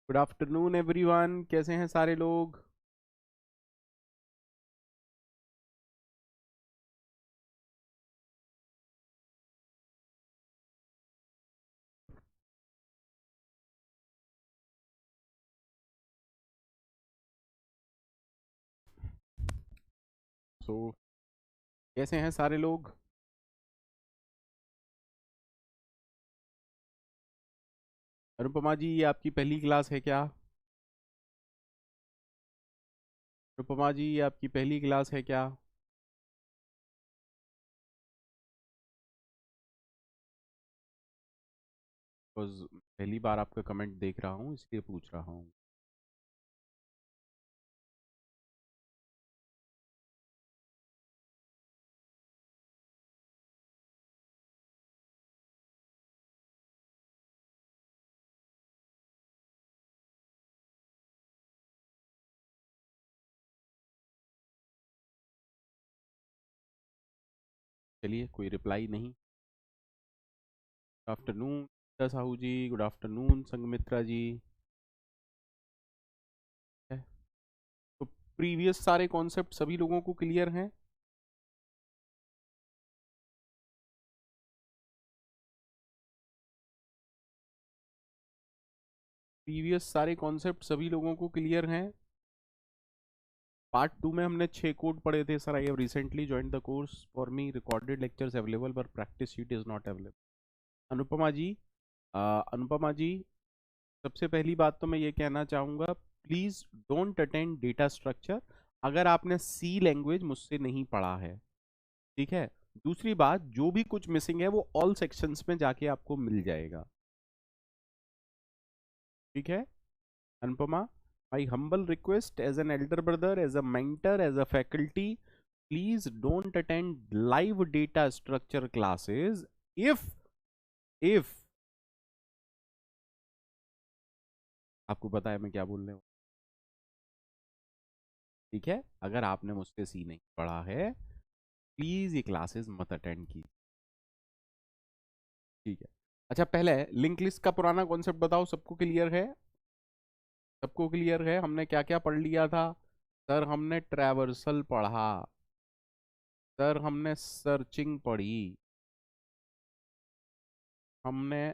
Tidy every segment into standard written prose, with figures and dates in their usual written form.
Good afternoon everyone, कैसे हैं सारे लोग। सो कैसे हैं सारे लोग। अनुपमा जी, ये आपकी पहली क्लास है क्या? अनुपमा जी, ये आपकी पहली क्लास है क्या? बस पहली बार आपका कमेंट देख रहा हूँ, इसलिए पूछ रहा हूँ। चलिए, कोई रिप्लाई नहीं। गुड आफ्टरनून साहू जी, गुड आफ्टरनून संगमित्रा जी। है? तो प्रीवियस सारे कॉन्सेप्ट सभी लोगों को क्लियर हैं? प्रीवियस सारे कॉन्सेप्ट सभी लोगों को क्लियर हैं? पार्ट 2 में हमने 6 कोड पढ़े थे sir. I have recently joined the course, for me recorded lectures available पर practice sheet is not available. Anupama ji, Anupama ji, सबसे पहली बात तो मैं ये कहना चाहूँगा, please don't attend data structure अगर आपने सी लैंग्वेज मुझसे नहीं पढ़ा है। ठीक है। दूसरी बात, जो भी कुछ मिसिंग है वो ऑल सेक्शंस में जाके आपको मिल जाएगा। ठीक है। Anupama, my humble request as an elder brother, as a mentor, as a faculty, please don't attend live data structure classes if आपको पता है मैं क्या बोल रहा हूँ। ठीक है, अगर आपने मुझसे सी नहीं पढ़ा है, प्लीज ये क्लासेस मत अटेंड कीजिए। ठीक है। अच्छा, पहले लिंक लिस्ट का पुराना कॉन्सेप्ट बताओ, सबको क्लियर है? सबको क्लियर है? हमने क्या क्या पढ़ लिया था? सर हमने ट्रैवर्सल पढ़ा, सर हमने सर्चिंग पढ़ी, हमने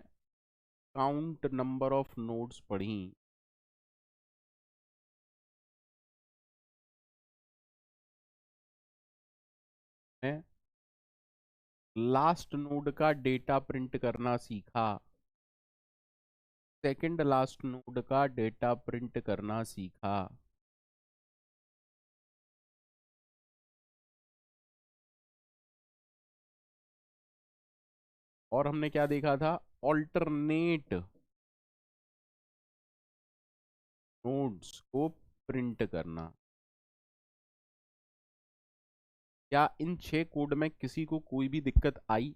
काउंट नंबर ऑफ नोड्स पढ़ी, है लास्ट नोड का डेटा प्रिंट करना सीखा, सेकंड लास्ट नोड का डेटा प्रिंट करना सीखा। और हमने क्या देखा था? ऑल्टरनेट नोड्स को प्रिंट करना। क्या इन 6 कोड में किसी को कोई भी दिक्कत आई?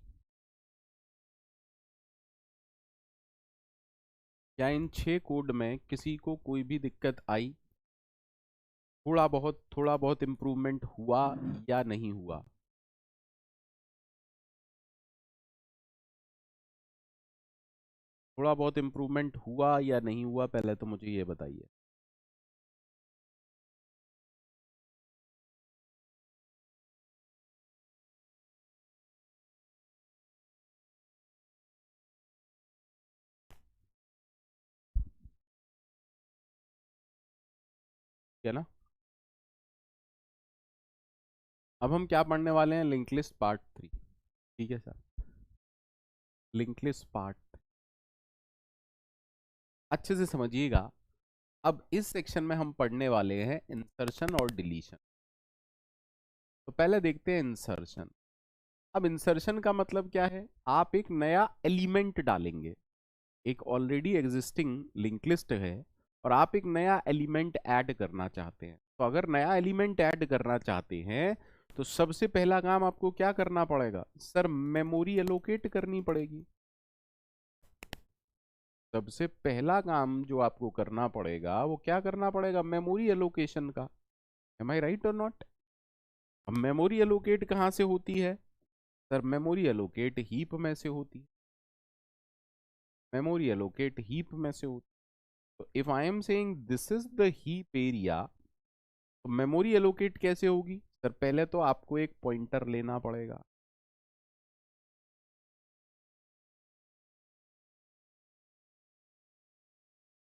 क्या इन 6 कोड में किसी को कोई भी दिक्कत आई? थोड़ा बहुत इम्प्रूवमेंट हुआ या नहीं हुआ? थोड़ा बहुत इम्प्रूवमेंट हुआ या नहीं हुआ, पहले तो मुझे ये बताइए। क्या ना? अब हम क्या पढ़ने वाले हैं? Link list part 3। ठीक है सर, लिंक लिस्ट पार्ट अच्छे से समझिएगा। अब इस सेक्शन में हम पढ़ने वाले हैं इंसर्शन और डिलीशन। तो पहले देखते हैं इंसर्शन। अब इंसर्शन का मतलब क्या है? आप एक नया एलिमेंट डालेंगे। एक ऑलरेडी एग्जिस्टिंग लिंक लिस्ट है और आप एक नया एलिमेंट ऐड करना चाहते हैं। तो अगर नया एलिमेंट ऐड करना चाहते हैं तो सबसे पहला काम आपको क्या करना पड़ेगा? सर मेमोरी एलोकेट करनी पड़ेगी। सबसे पहला काम जो आपको करना पड़ेगा वो क्या करना पड़ेगा? मेमोरी एलोकेशन का। एम आई राइट और नॉट? अब मेमोरी एलोकेट कहाँ से होती है? सर मेमोरी एलोकेट हीप में से होती है। मेमोरी एलोकेट हीप में से होती है। तो if I am saying this is the heap area, तो मेमोरी एलोकेट कैसे होगी सर? पहले तो आपको एक पॉइंटर लेना पड़ेगा।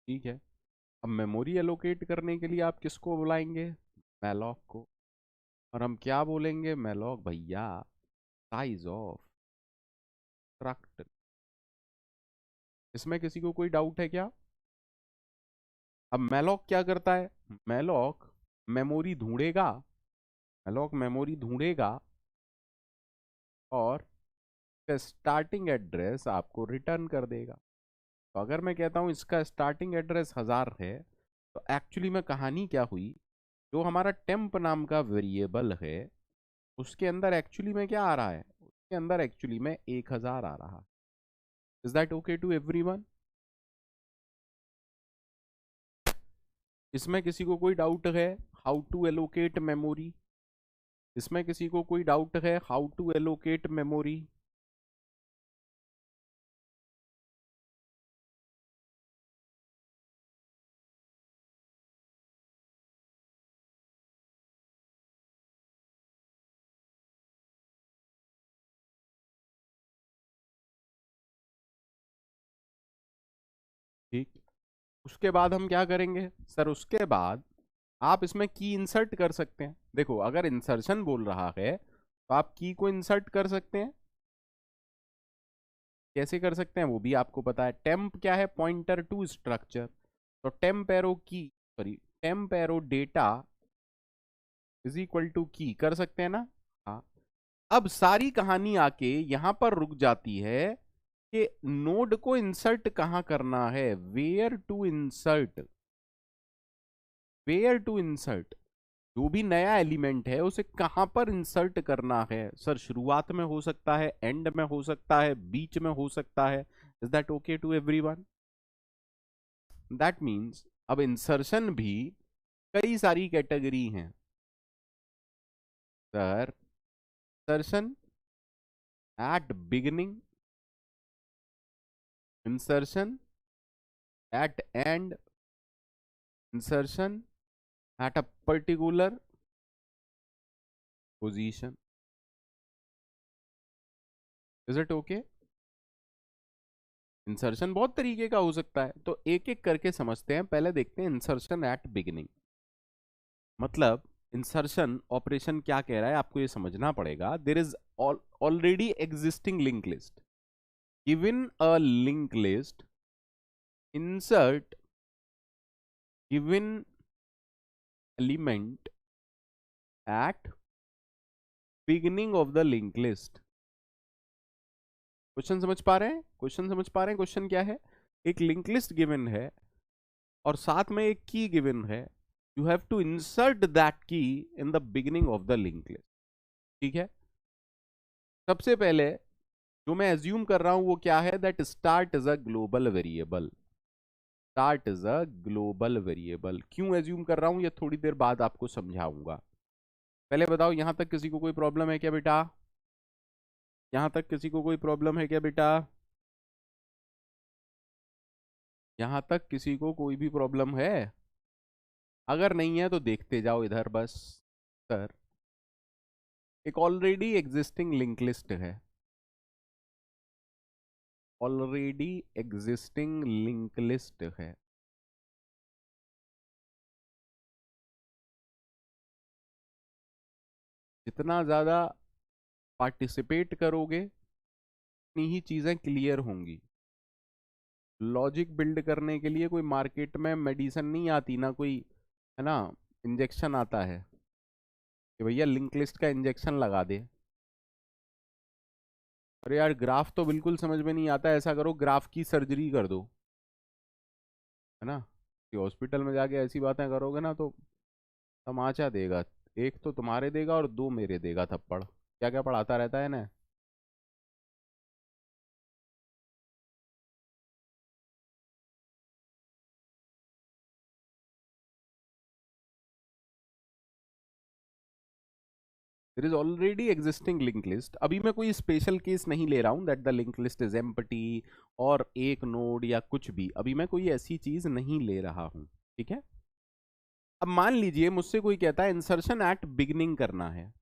ठीक है, अब मेमोरी एलोकेट करने के लिए आप किसको बुलाएंगे? मैलॉक को। और हम क्या बोलेंगे? मैलॉक भैया साइज ऑफ स्ट्रक्ट। इसमें किसी को कोई डाउट है क्या? अब मैलॉक क्या करता है? मैलॉक मेमोरी ढूंढेगा, मैलॉक मेमोरी ढूंढेगा और स्टार्टिंग एड्रेस आपको रिटर्न कर देगा। तो अगर मैं कहता हूं इसका स्टार्टिंग एड्रेस 1000 है, तो एक्चुअली में कहानी क्या हुई? जो हमारा टेम्प नाम का वेरिएबल है, उसके अंदर एक्चुअली में क्या आ रहा है? उसके अंदर एक्चुअली में 1000 आ रहा है। Is that okay to everyone? इसमें किसी को कोई डाउट है? How to allocate memory? इसमें किसी को कोई डाउट है हाउ टू एलोकेट मेमोरी? ठीक, उसके बाद हम क्या करेंगे सर? उसके बाद आप इसमें की इंसर्ट कर सकते हैं। देखो, अगर इंसर्शन बोल रहा है तो आप की को इंसर्ट कर सकते हैं। कैसे कर सकते हैं वो भी आपको पता है। टेम्प क्या है? Pointer to structure. तो temp arrow key, sorry, temp arrow data is equal to key कर सकते हैं ना? हाँ। अब सारी कहानी आके यहां पर रुक जाती है कि नोड को इंसर्ट कहां करना है, where to insert. Where to insert, जो भी नया एलिमेंट है उसे कहां पर इंसर्ट करना है सर? शुरुआत में हो सकता है, एंड में हो सकता है, बीच में हो सकता है। Is that okay to everyone? That means अब इंसर्शन भी कई सारी कैटेगरी हैं sir. Insertion at beginning, insertion at end, insertion at a particular position. Is it okay? Insertion बहुत तरीके का हो सकता है, तो एक एक करके समझते हैं। पहले देखते हैं इंसर्शन एट बिगिनिंग। मतलब इंसर्शन ऑपरेशन क्या कह रहा है आपको ये समझना पड़ेगा। There is already existing link list, given a link list, insert given element at beginning of the link list. Question समझ पा रहे हैं? क्वेश्चन समझ पा रहे हैं? क्वेश्चन क्या है? एक लिंक लिस्ट गिवन है और साथ में एक की गिवन है। You have to insert that key in the beginning of the link list. ठीक है, सबसे पहले जो मैं एज्यूम कर रहा हूं वो क्या है? That start is a global variable. Start is a global variable. क्यों एज्यूम कर रहा हूं ये थोड़ी देर बाद आपको समझाऊंगा। पहले बताओ, यहां तक किसी को कोई प्रॉब्लम है क्या बेटा? यहां तक किसी को कोई प्रॉब्लम है क्या बेटा? यहां तक किसी को कोई भी प्रॉब्लम है? अगर नहीं है तो देखते जाओ इधर बस। सर, एक ऑलरेडी एग्जिस्टिंग लिंक लिस्ट है, ऑलरेडी एग्जिस्टिंग लिंक लिस्ट है। जितना ज्यादा पार्टिसिपेट करोगे उतनी ही चीजें क्लियर होंगी। लॉजिक बिल्ड करने के लिए कोई मार्केट में मेडिसिन नहीं आती ना, कोई है ना, इंजेक्शन आता है कि भैया लिंक लिस्ट का इंजेक्शन लगा दे। अरे यार, ग्राफ तो बिल्कुल समझ में नहीं आता, ऐसा करो ग्राफ की सर्जरी कर दो, है ना। कि हॉस्पिटल में जाके ऐसी बातें करोगे ना तो तमाचा देगा। एक तो तुम्हारे देगा और दो मेरे देगा थप्पड़। क्या क्या पढ़ाता रहता है ना। There is already existing link list. अभी मैं कोई स्पेशल केस नहीं ले रहा हूं that the link list is empty और एक नोड या कुछ भी, अभी मैं कोई ऐसी चीज नहीं ले रहा हूं, ठीक है। अब मान लीजिए मुझसे कोई कहता है इंसर्शन एट बिगनिंग करना है।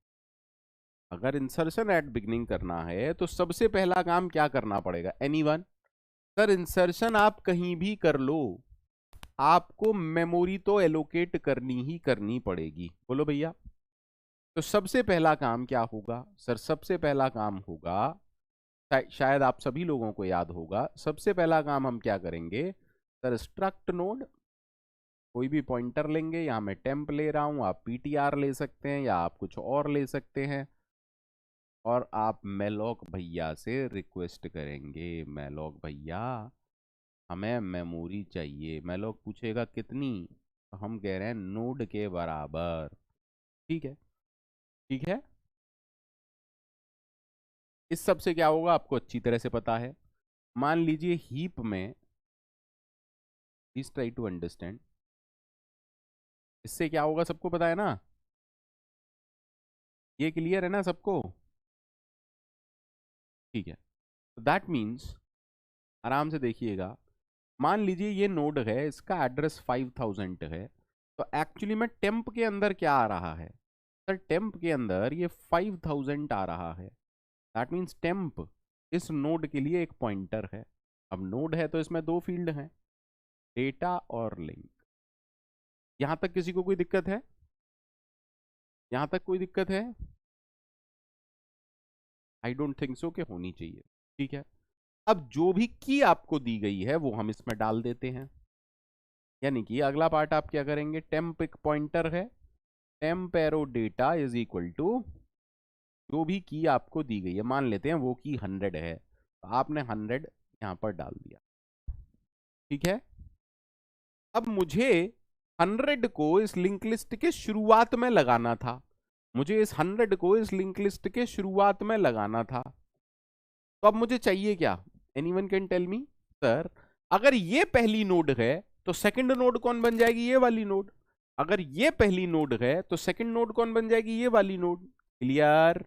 अगर इंसर्शन एट बिगनिंग करना है तो सबसे पहला काम क्या करना पड़ेगा, एनीवन? सर इंसर्शन आप कहीं भी कर लो, आपको मेमोरी तो एलोकेट करनी ही करनी पड़ेगी, बोलो भैया। तो सबसे पहला काम क्या होगा सर? सबसे पहला काम होगा, शायद आप सभी लोगों को याद होगा, सबसे पहला काम हम क्या करेंगे सर? स्ट्रक्ट नोड, कोई भी पॉइंटर लेंगे, यहां मैं टेम्प ले रहा हूं, आप पीटीआर ले सकते हैं या आप कुछ और ले सकते हैं, और आप मेलॉक भैया से रिक्वेस्ट करेंगे, मेलॉक भैया हमें मेमोरी चाहिए। मेलॉक पूछेगा कितनी, तो हम कह रहे हैं नोड के बराबर, ठीक है। ठीक है, इस सब से क्या होगा आपको अच्छी तरह से पता है। मान लीजिए हीप में, प्लीज ट्राई टू अंडरस्टैंड, इससे क्या होगा सबको पता है ना? ये क्लियर है ना सबको? ठीक है, तो दैट मीन्स, आराम से देखिएगा, मान लीजिए ये नोड है, इसका एड्रेस 5000 है, तो एक्चुअली में टेम्प के अंदर क्या आ रहा है सर? टेम्प के अंदर ये 5000 आ रहा है। दैट मीन्स टेम्प इस नोड के लिए एक पॉइंटर है। अब नोड है तो इसमें दो फील्ड हैं, डेटा और लिंक। यहां तक किसी को कोई दिक्कत है? यहां तक कोई दिक्कत है? आई डोंट थिंक सो कि होनी चाहिए, ठीक है। अब जो भी की आपको दी गई है वो हम इसमें डाल देते हैं, यानी कि अगला पार्ट आप क्या करेंगे, टेम्प एक पॉइंटर है, temp arrow data is equal to जो भी की आपको दी गई है, मान लेते हैं वो की 100 है, तो आपने 100 यहां पर डाल दिया, ठीक है। अब मुझे 100 को इस लिंक लिस्ट के शुरुआत में लगाना था, मुझे इस 100 को इस लिंक लिस्ट के शुरुआत में लगाना था, तो अब मुझे चाहिए क्या? Anyone can tell me? Sir अगर ये पहली नोड है तो सेकंड नोड कौन बन जाएगी? ये वाली नोड। अगर ये पहली नोड है तो सेकंड नोड कौन बन जाएगी? ये वाली नोड। क्लियर?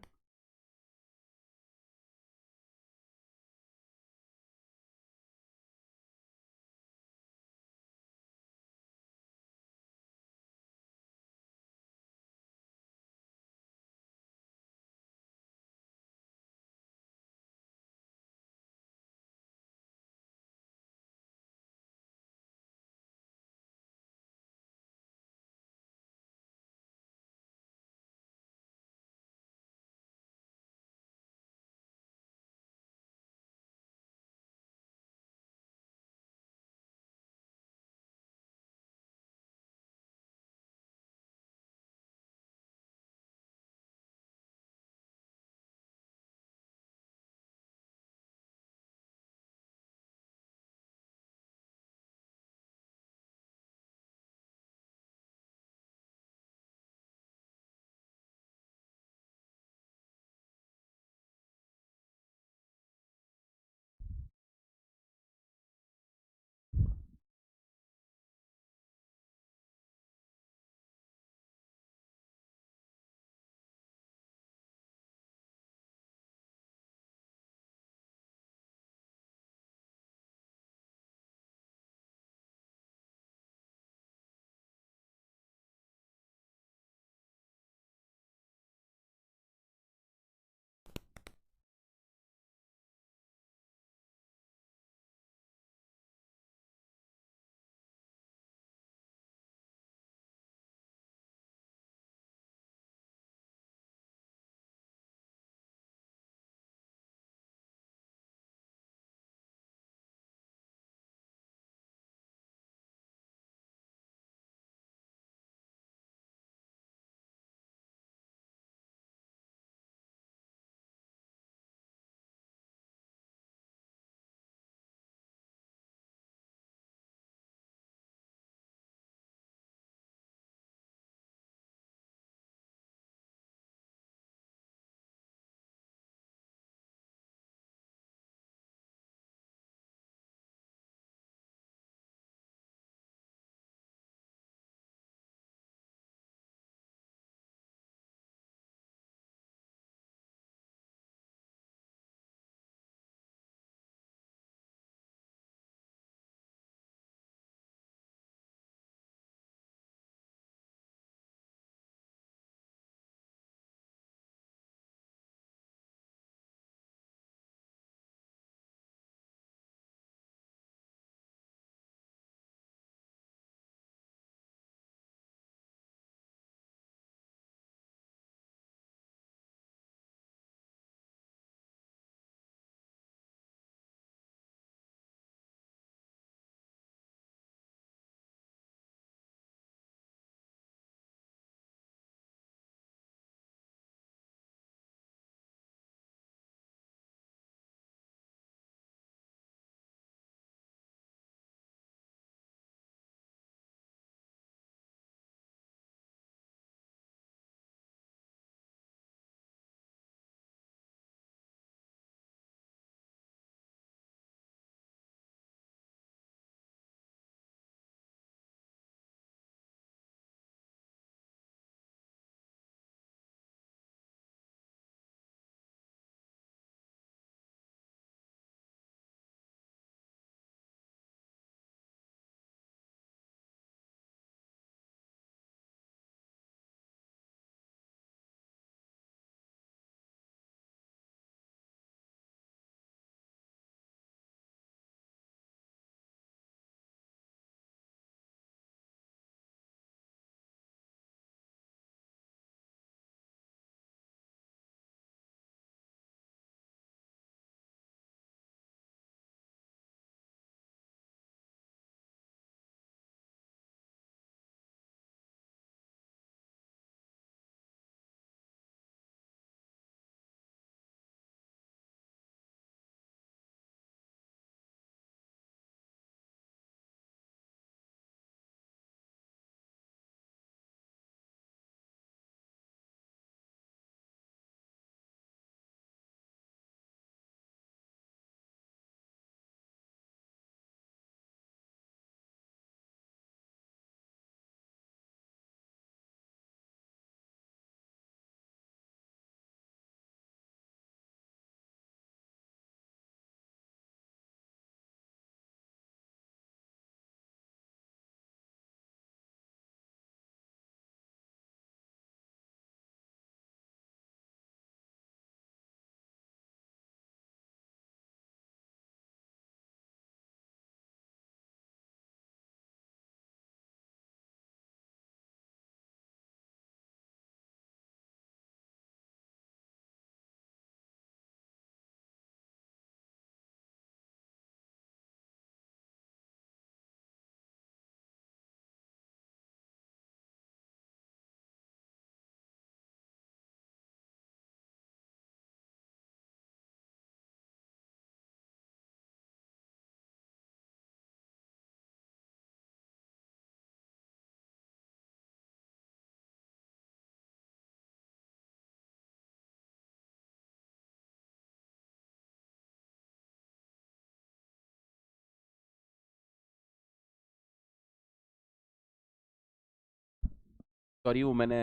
सॉरी, वो मैंने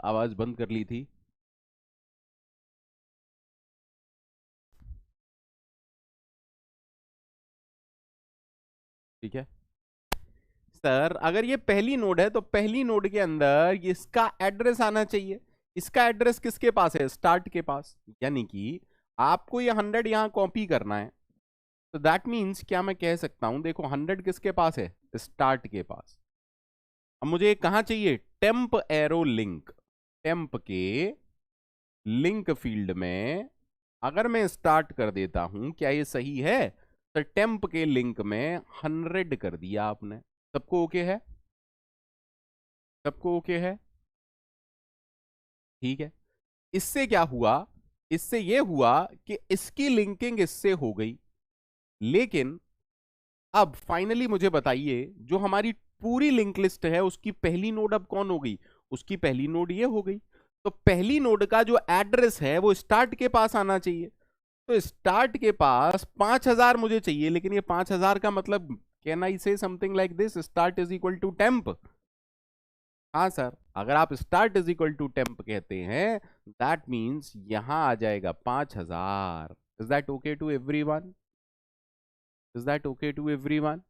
आवाज बंद कर ली थी। ठीक है सर, अगर ये पहली नोड है तो पहली नोड के अंदर इसका एड्रेस आना चाहिए। इसका एड्रेस किसके पास है? स्टार्ट के पास। यानी कि आपको ये 100 यहां कॉपी करना है। तो दैट मीन्स क्या मैं कह सकता हूं, देखो 100 किसके पास है? स्टार्ट के पास। अब मुझे कहां चाहिए? Temp arrow link. टेम्प के लिंक फील्ड में अगर मैं स्टार्ट कर देता हूं, क्या ये सही है? तो टेम्प के लिंक में 100 कर दिया आपने। सबको ओके है? सबको ओके है? ठीक है। इससे क्या हुआ? इससे यह हुआ कि इसकी लिंकिंग इससे हो गई। लेकिन अब फाइनली मुझे बताइए, जो हमारी पूरी लिंक लिस्ट है उसकी पहली नोड अब कौन हो गई? उसकी पहली नोड ये हो गई। तो पहली नोड का जो एड्रेस है वो स्टार्ट के पास आना चाहिए। तो स्टार्ट के पास 5000 मुझे चाहिए, लेकिन ये 5000 का मतलब, can I say something like this, start is equal to temp? हाँ सर, अगर आप start is equal to temp कहते हैं, दैट मीन्स यहां आ जाएगा 5000। Is that okay to everyone? Is that okay to everyone?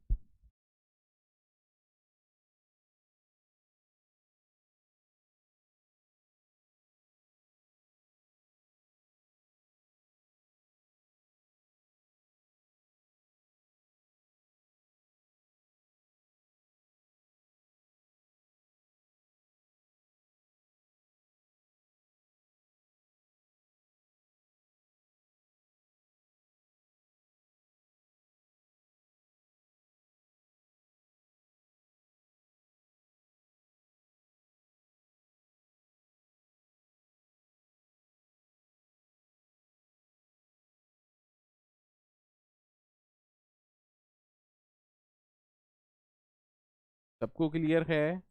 सबको क्लियर है?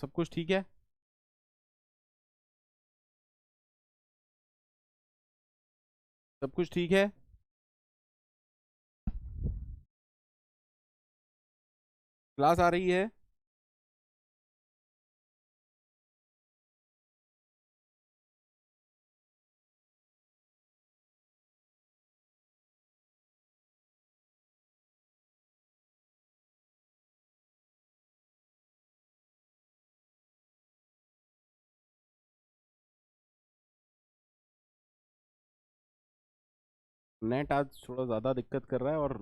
सब कुछ ठीक है? सब कुछ ठीक है? क्लास आ रही है? नेट आज थोड़ा ज़्यादा दिक्कत कर रहा है और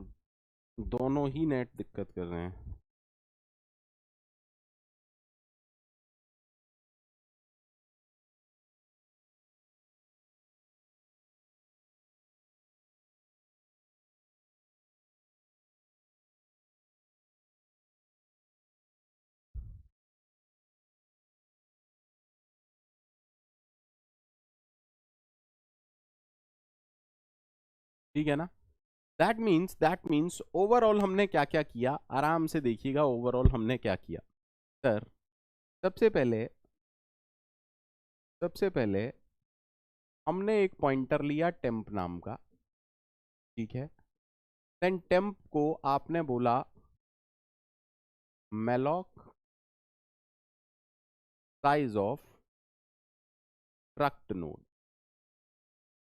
दोनों ही नेट दिक्कत कर रहे हैं। ठीक है ना? दैट मीन्स ओवरऑल हमने क्या क्या किया, आराम से देखिएगा ओवरऑल हमने क्या किया। सर, सबसे पहले सबसे पहले हमने एक पॉइंटर लिया टेम्प नाम का, ठीक है। देन टेम्प को आपने बोला malloc size of struct node.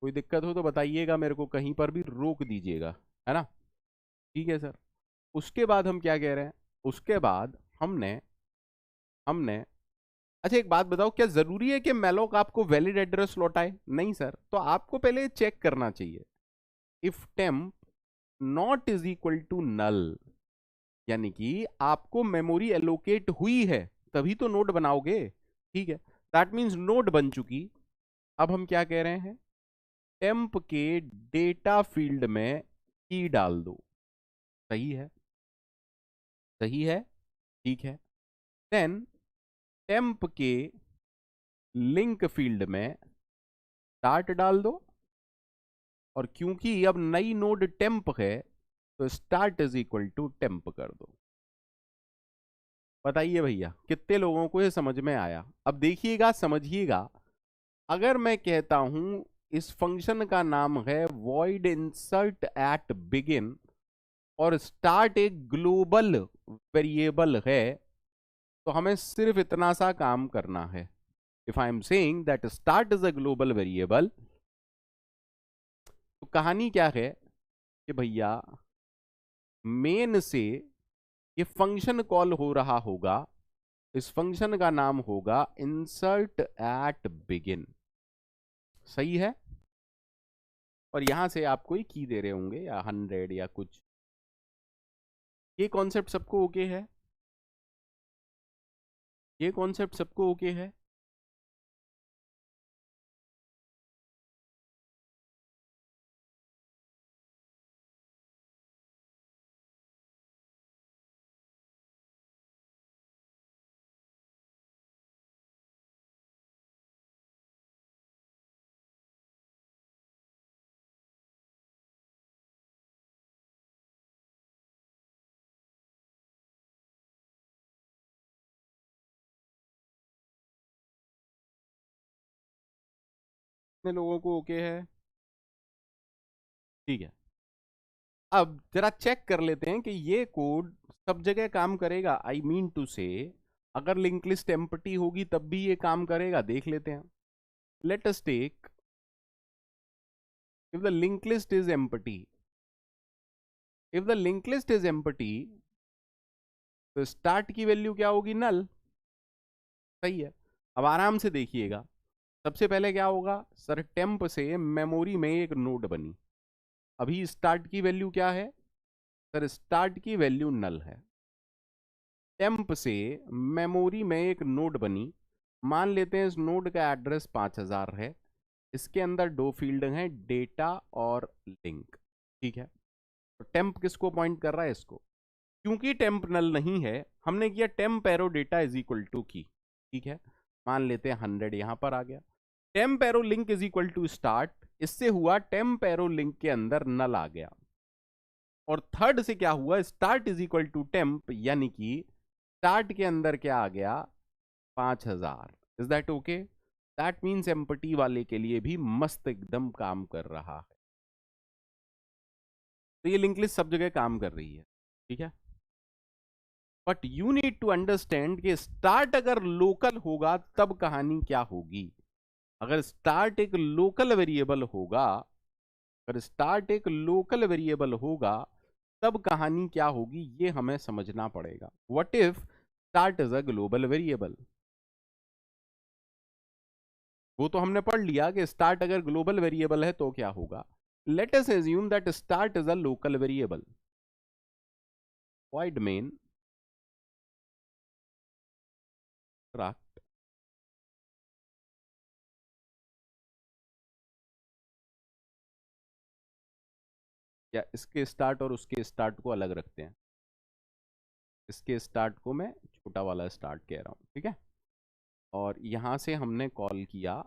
कोई दिक्कत हो तो बताइएगा मेरे को, कहीं पर भी रोक दीजिएगा, है ना? ठीक है सर। उसके बाद हम क्या कह रहे हैं, उसके बाद हमने हमने अच्छा एक बात बताओ, क्या जरूरी है कि मेलॉक आपको वैलिड एड्रेस लौटाए? नहीं सर, तो आपको पहले चेक करना चाहिए if temp not is equal to null, यानी कि आपको मेमोरी एलोकेट हुई है तभी तो नोड बनाओगे। ठीक है, दैट मीन्स नोड बन चुकी। अब हम क्या कह रहे हैं, टेम्प के डेटा फील्ड में की डाल दो। सही है, सही है, ठीक है। देन टेम्प के लिंक फील्ड में स्टार्ट डाल दो, और क्योंकि अब नई नोड टेम्प है तो start is equal to temp कर दो। बताइए भैया कितने लोगों को ये समझ में आया? अब देखिएगा, समझिएगा। अगर मैं कहता हूं इस फंक्शन का नाम है void insert at begin और स्टार्ट एक ग्लोबल वेरिएबल है, तो हमें सिर्फ इतना सा काम करना है। If I am saying that start is a global variable, तो कहानी क्या है कि भैया मेन से ये फंक्शन कॉल हो रहा होगा, इस फंक्शन का नाम होगा इंसर्ट एट बिगिन। सही है? और यहां से आपको ही की दे रहे होंगे या 100 या कुछ। ये कॉन्सेप्ट सबको ओके है? ये कॉन्सेप्ट सबको ओके है? कितने लोगों को ओके है? ठीक है। अब जरा चेक कर लेते हैं कि ये कोड सब जगह काम करेगा। आई मीन टू से, अगर लिंक लिस्ट एम्प्टी होगी तब भी ये काम करेगा, देख लेते हैं। Let us take if the linked list is empty, if the linked list is empty तो स्टार्ट की वैल्यू क्या होगी? नल। सही है। अब आराम से देखिएगा, सबसे पहले क्या होगा सर, टेम्प से मेमोरी में एक नोड बनी। अभी स्टार्ट की वैल्यू क्या है सर? स्टार्ट की वैल्यू नल है। टेम्प से मेमोरी में एक नोड बनी, मान लेते हैं इस नोड का एड्रेस 5000 है। इसके अंदर दो फील्ड हैं, डेटा और लिंक। ठीक है, तो टेम्प किसको पॉइंट कर रहा है? इसको। क्योंकि टेम्प नल नहीं है, हमने किया temp arrow data is equal to key. ठीक है, मान लेते हैं 100 यहां पर आ गया। Temp arrow link is equal to start, इससे हुआ टेम्प एरो लिंक के अंदर नल आ गया। और थर्ड से क्या हुआ? Start is equal to temp, यानी कि स्टार्ट के अंदर क्या आ गया? 5000। Is that okay? That means empty वाले के लिए भी मस्त एकदम काम कर रहा है। तो ये लिंक लिस्ट सब जगह काम कर रही है। ठीक है, but you need to understand कि स्टार्ट अगर लोकल होगा तब कहानी क्या होगी। अगर स्टार्ट एक लोकल वेरिएबल होगा, अगर स्टार्ट एक लोकल वेरिएबल होगा तब कहानी क्या होगी, ये हमें समझना पड़ेगा। What if start is a global variable? वो तो हमने पढ़ लिया कि स्टार्ट अगर ग्लोबल वेरिएबल है तो क्या होगा। let us assume that start is a local variable. Void main struct या इसके स्टार्ट और उसके स्टार्ट को अलग रखते हैं, इसके स्टार्ट को मैं छोटा वाला स्टार्ट कह रहा हूं, ठीक है। और यहां से हमने कॉल किया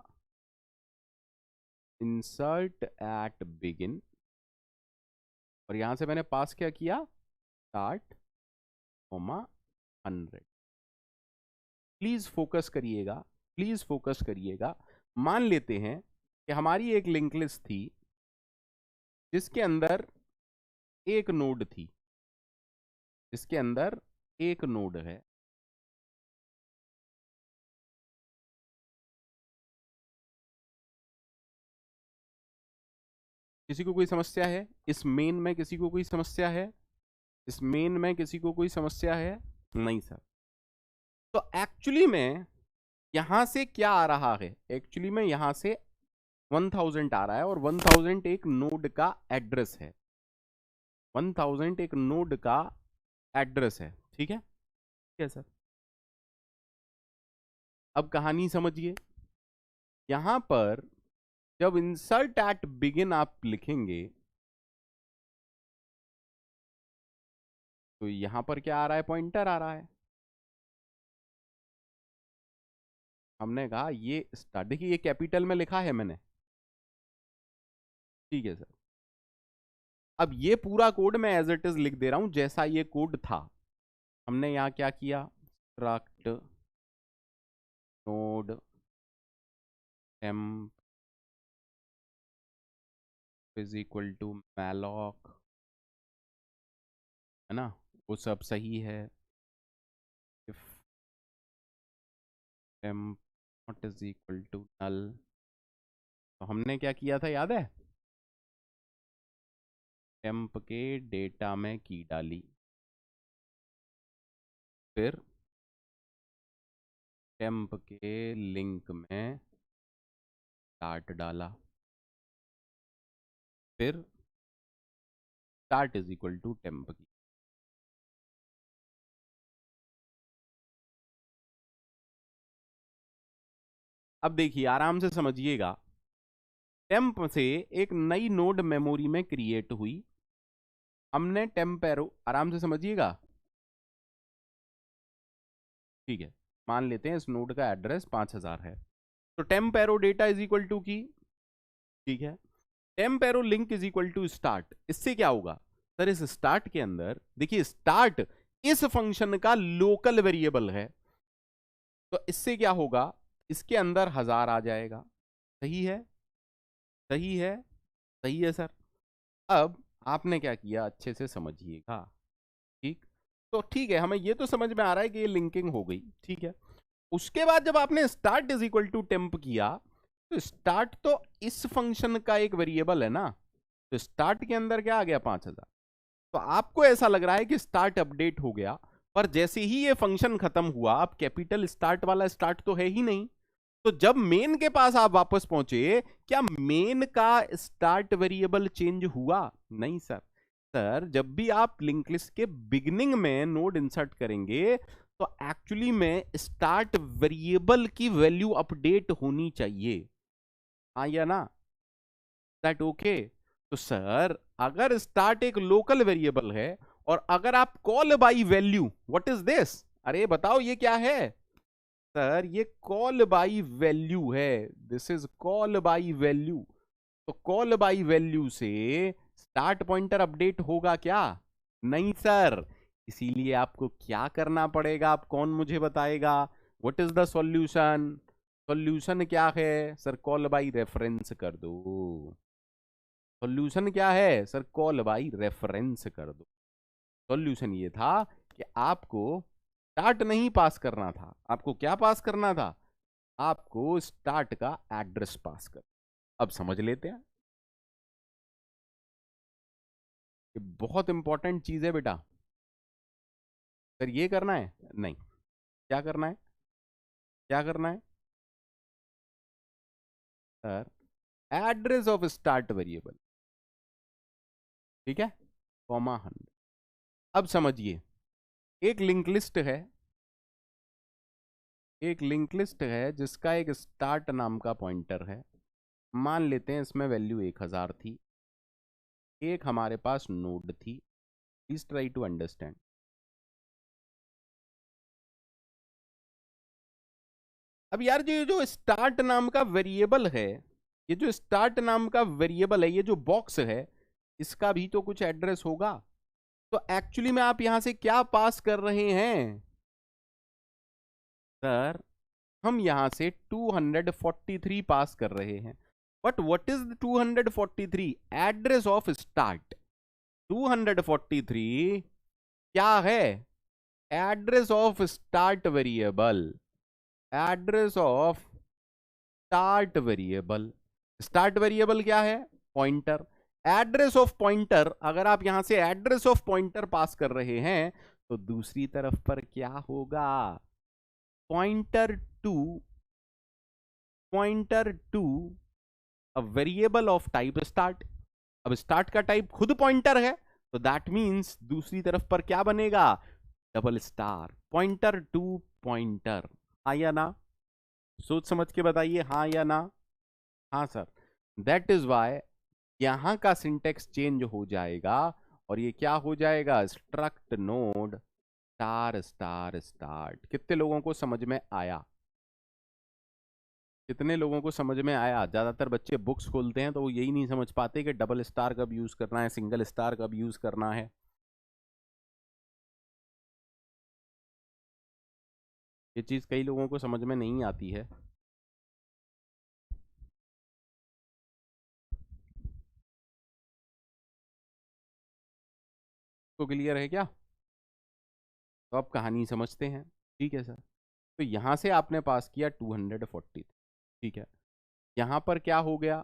इंसर्ट एट बिगिन, और यहां से मैंने पास क्या किया, स्टार्ट कॉमा 100। प्लीज फोकस करिएगा, प्लीज फोकस करिएगा। मान लेते हैं कि हमारी एक लिंक लिस्ट थी जिसके अंदर एक नोड थी, जिसके अंदर एक नोड है, किसी को कोई समस्या है इस मेन में, किसी को कोई समस्या है इस मेन में, किसी को कोई समस्या है नहीं सर। तो एक्चुअली में यहां से क्या आ रहा है, एक्चुअली में यहां से 1000 आ रहा है, और 1000 एक नोड का एड्रेस है, 1000 एक नोड का एड्रेस है, ठीक है। ठीक है सर, अब कहानी समझिए। यहां पर जब इंसर्ट एट बिगिन आप लिखेंगे तो यहां पर क्या आ रहा है, पॉइंटर आ रहा है। हमने कहा ये स्टार्ट, देखिए ये कैपिटल में लिखा है मैंने, ठीक है सर। अब ये पूरा कोड मैं एज इट इज लिख दे रहा हूं जैसा ये कोड था। हमने यहां क्या किया, struct node temp is equal to malloc, है ना, वो सब सही है। If temp not is equal to null, तो हमने क्या किया था याद है, टेम्प के डेटा में की डाली, फिर टेम्प के लिंक में स्टार्ट डाला, फिर start is equal to temp की। अब देखिए आराम से समझिएगा, टेम्प से एक नई नोड मेमोरी में क्रिएट हुई, हमने टेम्प एरो, आराम से समझिएगा, ठीक है। मान लेते हैं इस नोड का एड्रेस 5000 है, तो temp arrow data is equal to key, ठीक है, temp arrow link is equal to start. इससे क्या होगा सर, इस स्टार्ट के अंदर देखिए, स्टार्ट इस फंक्शन का लोकल वेरिएबल है, तो इससे क्या होगा, इसके अंदर 1000 आ जाएगा। सही है, सही है, सही है सर। अब आपने क्या किया, अच्छे से समझिएगा, ठीक। तो ठीक है, हमें ये तो समझ में आ रहा है कि ये लिंकिंग हो गई, ठीक है। उसके बाद जब आपने start is equal to temp किया, तो स्टार्ट तो इस फंक्शन का एक वेरिएबल है ना, तो स्टार्ट के अंदर क्या आ गया, 5000। तो आपको ऐसा लग रहा है कि स्टार्ट अपडेट हो गया, पर जैसे ही ये फंक्शन खत्म हुआ, अब कैपिटल स्टार्ट वाला स्टार्ट तो है ही नहीं, तो जब मेन के पास आप वापस पहुंचे, क्या मेन का स्टार्ट वेरिएबल चेंज हुआ, नहीं सर। सर जब भी आप लिंक लिस्ट के बिगिनिंग में नोड इंसर्ट करेंगे, तो एक्चुअली में स्टार्ट वेरिएबल की वैल्यू अपडेट होनी चाहिए, हाँ या ना, दैट ओके। तो सर अगर स्टार्ट एक लोकल वेरिएबल है, और अगर आप call by value, what is this, अरे बताओ ये क्या है सर, ये कॉल बाई वैल्यू है, this is call by value. तो कॉल बाई वैल्यू से स्टार्ट पॉइंटर अपडेट होगा क्या, नहीं सर। इसीलिए आपको क्या करना पड़ेगा, आप कौन मुझे बताएगा, what is the solution, solution क्या है सर, कॉल बाई रेफरेंस कर दो। सॉल्यूशन क्या है सर, कॉल बाई रेफरेंस कर दो। सॉल्यूशन ये था कि आपको स्टार्ट नहीं पास करना था, आपको क्या पास करना था, आपको स्टार्ट का एड्रेस पास कर। अब समझ लेते हैं, ये बहुत इंपॉर्टेंट चीज है बेटा। सर ये करना है, नहीं, क्या करना है, क्या करना है sir, address of start variable, ठीक है, कॉमा 100। अब समझिए, एक लिंक लिस्ट है, एक लिंक लिस्ट है जिसका एक स्टार्ट नाम का पॉइंटर है। मान लेते हैं इसमें वैल्यू 1000 थी, एक हमारे पास नोड थी। Please try to understand. अब यार ये जो स्टार्ट नाम का वेरिएबल है, ये जो स्टार्ट नाम का वेरिएबल है, ये जो बॉक्स है, इसका भी तो कुछ एड्रेस होगा। तो एक्चुअली में आप यहां से क्या पास कर रहे हैं सर? हम यहां से 243 पास कर रहे हैं। But what is 243? Address of start. 243 क्या है? Address of start variable. Address of start variable. Start variable क्या है? पॉइंटर। एड्रेस ऑफ पॉइंटर, अगर आप यहां से एड्रेस ऑफ पॉइंटर पास कर रहे हैं तो दूसरी तरफ पर क्या होगा? Pointer to a variable of type start. अब स्टार्ट का टाइप खुद पॉइंटर है, तो दैट मींस दूसरी तरफ पर क्या बनेगा? Double star. Pointer to pointer. हाँ या ना? सोच समझ के बताइए, हाँ या ना? हाँ सर। दैट इज वाई यहां का सिंटेक्स चेंज हो जाएगा और ये क्या हो जाएगा? Struct node star star start. कितने लोगों को समझ में आया? कितने लोगों को समझ में आया? ज्यादातर बच्चे बुक्स खोलते हैं तो वो यही नहीं समझ पाते कि डबल स्टार कब यूज करना है, सिंगल स्टार कब यूज करना है। ये चीज कई लोगों को समझ में नहीं आती है। तो क्लियर है क्या? तो अब कहानी समझते हैं। ठीक है सर। तो यहां से आपने पास किया 240। ठीक है, यहां पर क्या हो गया?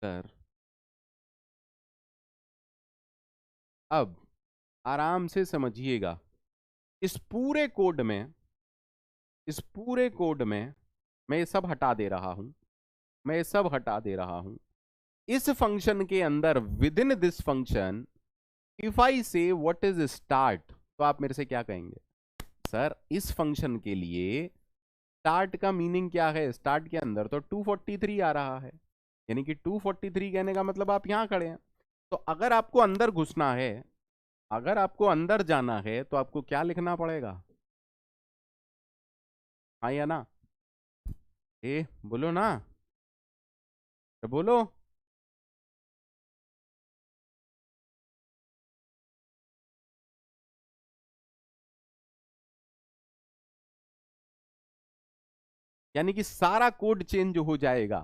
सर अब आराम से समझिएगा। इस पूरे कोड में, इस पूरे कोड में मैं ये सब हटा दे रहा हूं, मैं ये सब हटा दे रहा हूं। इस फंक्शन के अंदर, with in this function, if I से व्हाट इज स्टार्ट, तो आप मेरे से क्या कहेंगे? सर इस फंक्शन के लिए स्टार्ट का मीनिंग क्या है? स्टार्ट के अंदर तो 243 आ रहा है, यानी कि 243 कहने का मतलब आप यहां खड़े हैं। तो अगर आपको अंदर घुसना है, अगर आपको अंदर जाना है, तो आपको क्या लिखना पड़ेगा? हाँ या ना? ए बोलो ना, तो बोलो। यानी कि सारा कोड चेंज हो जाएगा।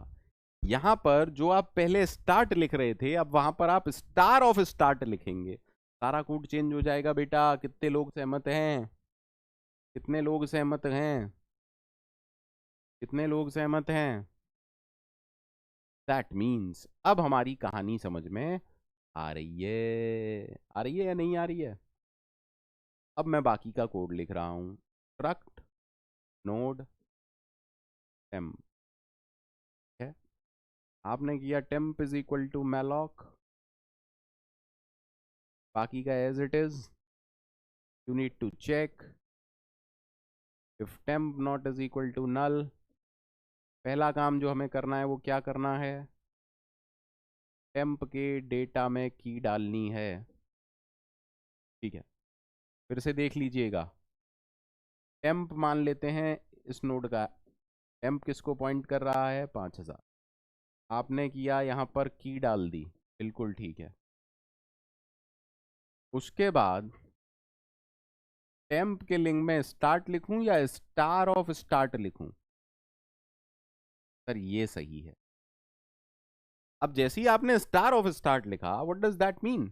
यहां पर जो आप पहले स्टार्ट लिख रहे थे, अब वहां पर आप स्टार ऑफ स्टार्ट लिखेंगे। सारा कोड चेंज हो जाएगा बेटा। कितने लोग सहमत हैं? कितने लोग सहमत हैं? कितने लोग सहमत हैं? दैट मीन्स अब हमारी कहानी समझ में आ रही है। आ रही है या नहीं आ रही है? अब मैं बाकी का कोड लिख रहा हूं। स्ट्रक्ट नोड टेम्प है। आपने किया temp is equal to malloc, बाकी का as it is. You need to check if temp not is equal to null. पहला काम जो हमें करना है वो क्या करना है? टेम्प के डेटा में की डालनी है। ठीक है, फिर से देख लीजिएगा। टेम्प मान लेते हैं इस नोड का। टेम्प किसको पॉइंट कर रहा है? 5000। आपने किया यहाँ पर की डाल दी, बिल्कुल ठीक है। उसके बाद टेम्प के लिंक में स्टार्ट लिखूं या स्टार ऑफ स्टार्ट लिखूं? सर ये सही है। अब जैसे ही आपने स्टार ऑफ स्टार्ट लिखा, what does that mean?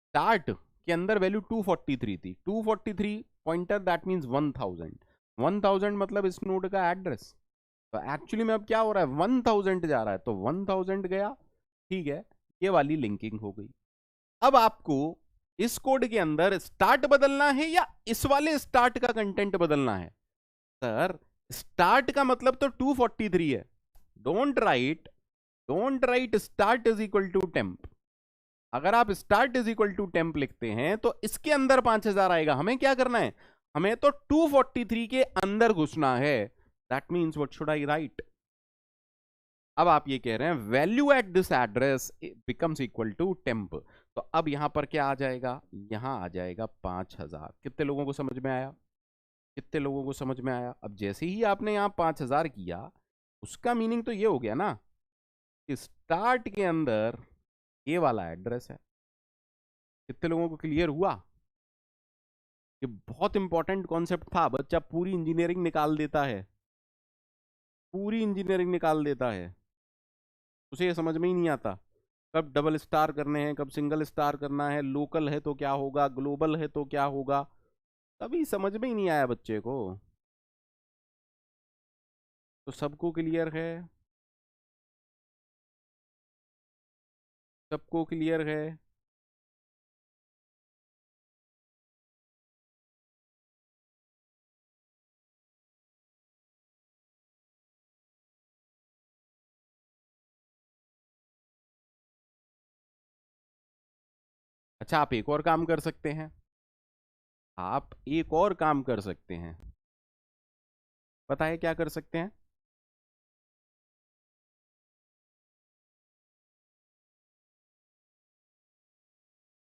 Start के अंदर वैल्यू 243 थी। 243 पॉइंटर, दैट मीन्स 1000। 1000 मतलब इस नोड का एड्रेस। तो एक्चुअली में अब क्या हो रहा है? 1000 जा रहा है, तो 1000 गया। ठीक है, ये वाली लिंकिंग हो गई। अब आपको इस कोड के अंदर स्टार्ट बदलना है या इस वाले स्टार्ट का कंटेंट बदलना है? सर स्टार्ट का मतलब तो 243 है। Don't write start is equal to temp. अगर आप start is equal to temp लिखते हैं तो इसके अंदर 5000 आएगा। हमें क्या करना है? हमें तो 243 के अंदर घुसना है। That means what should I write? अब आप ये कह रहे हैं value at this address becomes equal to temp, तो अब यहां पर क्या आ जाएगा? यहां आ जाएगा 5000। कितने लोगों को समझ में आया? कितने लोगों को समझ में आया? अब जैसे ही आपने यहां 5000 किया, उसका मीनिंग तो ये हो गया ना कि स्टार्ट के अंदर ये वाला एड्रेस है। कितने लोगों को क्लियर हुआ? ये बहुत इंपॉर्टेंट कॉन्सेप्ट था। बच्चा पूरी इंजीनियरिंग निकाल देता है, पूरी इंजीनियरिंग निकाल देता है, उसे ये समझ में ही नहीं आता कब डबल स्टार करने हैं, कब सिंगल स्टार करना है, लोकल है तो क्या होगा, ग्लोबल है तो क्या होगा, कभी समझ में ही नहीं आया बच्चे को। तो सबको क्लियर है? सबको क्लियर है? अच्छा, आप एक और काम कर सकते हैं। आप एक और काम कर सकते हैं। पता है क्या कर सकते हैं?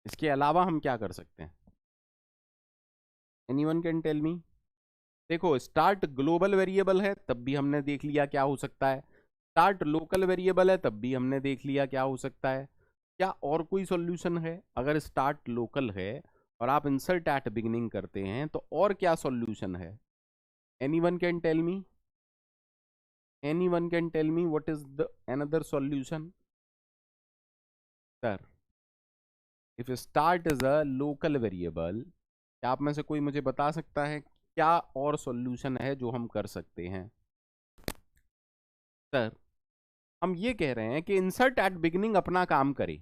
इसके अलावा हम क्या कर सकते हैं? Anyone can tell me? देखो, स्टार्ट ग्लोबल वेरिएबल है तब भी हमने देख लिया क्या हो सकता है। स्टार्ट लोकल वेरिएबल है तब भी हमने देख लिया क्या हो सकता है। क्या और कोई सॉल्यूशन है? अगर स्टार्ट लोकल है और आप इंसर्ट एट बिगिनिंग करते हैं तो और क्या सॉल्यूशन है? Anyone can tell me? Anyone can tell me what is the another solution? Sir, if start is a local variable, क्या आप में से कोई मुझे बता सकता है क्या और सॉल्यूशन है जो हम कर सकते हैं? सर, हम ये कह रहे हैं कि इंसर्ट एट बिगिनिंग अपना काम करे।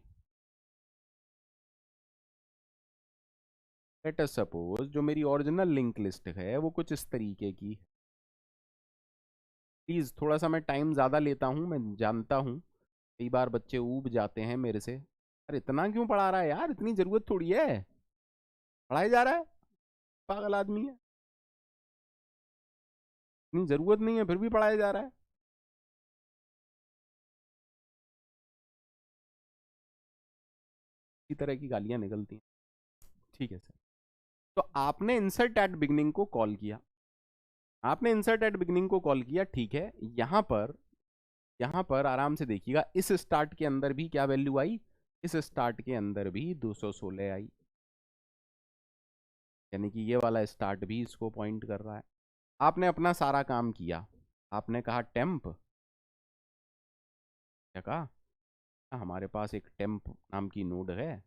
लेट अस सपोज जो मेरी ओरिजिनल लिंक लिस्ट है वो कुछ इस तरीके की। प्लीज थोड़ा सा मैं टाइम ज्यादा लेता हूँ, मैं जानता हूँ कई बार बच्चे ऊब जाते हैं मेरे से। अरे इतना क्यों पढ़ा रहा है यार, इतनी जरूरत थोड़ी है, पढ़ाया जा रहा है, पागल आदमी है, इतनी जरूरत नहीं है फिर भी पढ़ाया जा रहा है। इसी तरह की गालियां निकलती हैं। ठीक है सर, तो आपने इंसर्ट एट बिगनिंग को कॉल किया, आपने इंसर्ट एट बिगनिंग को कॉल किया, ठीक है। यहां पर आराम से देखिएगा, इस स्टार्ट के अंदर भी क्या वैल्यू आई? इस स्टार्ट के अंदर भी 216 आई, यानी कि ये वाला स्टार्ट भी इसको पॉइंट कर रहा है। आपने अपना सारा काम किया, आपने कहा टेम्प, क्या कहा? हमारे पास एक टेम्प नाम की नोड है।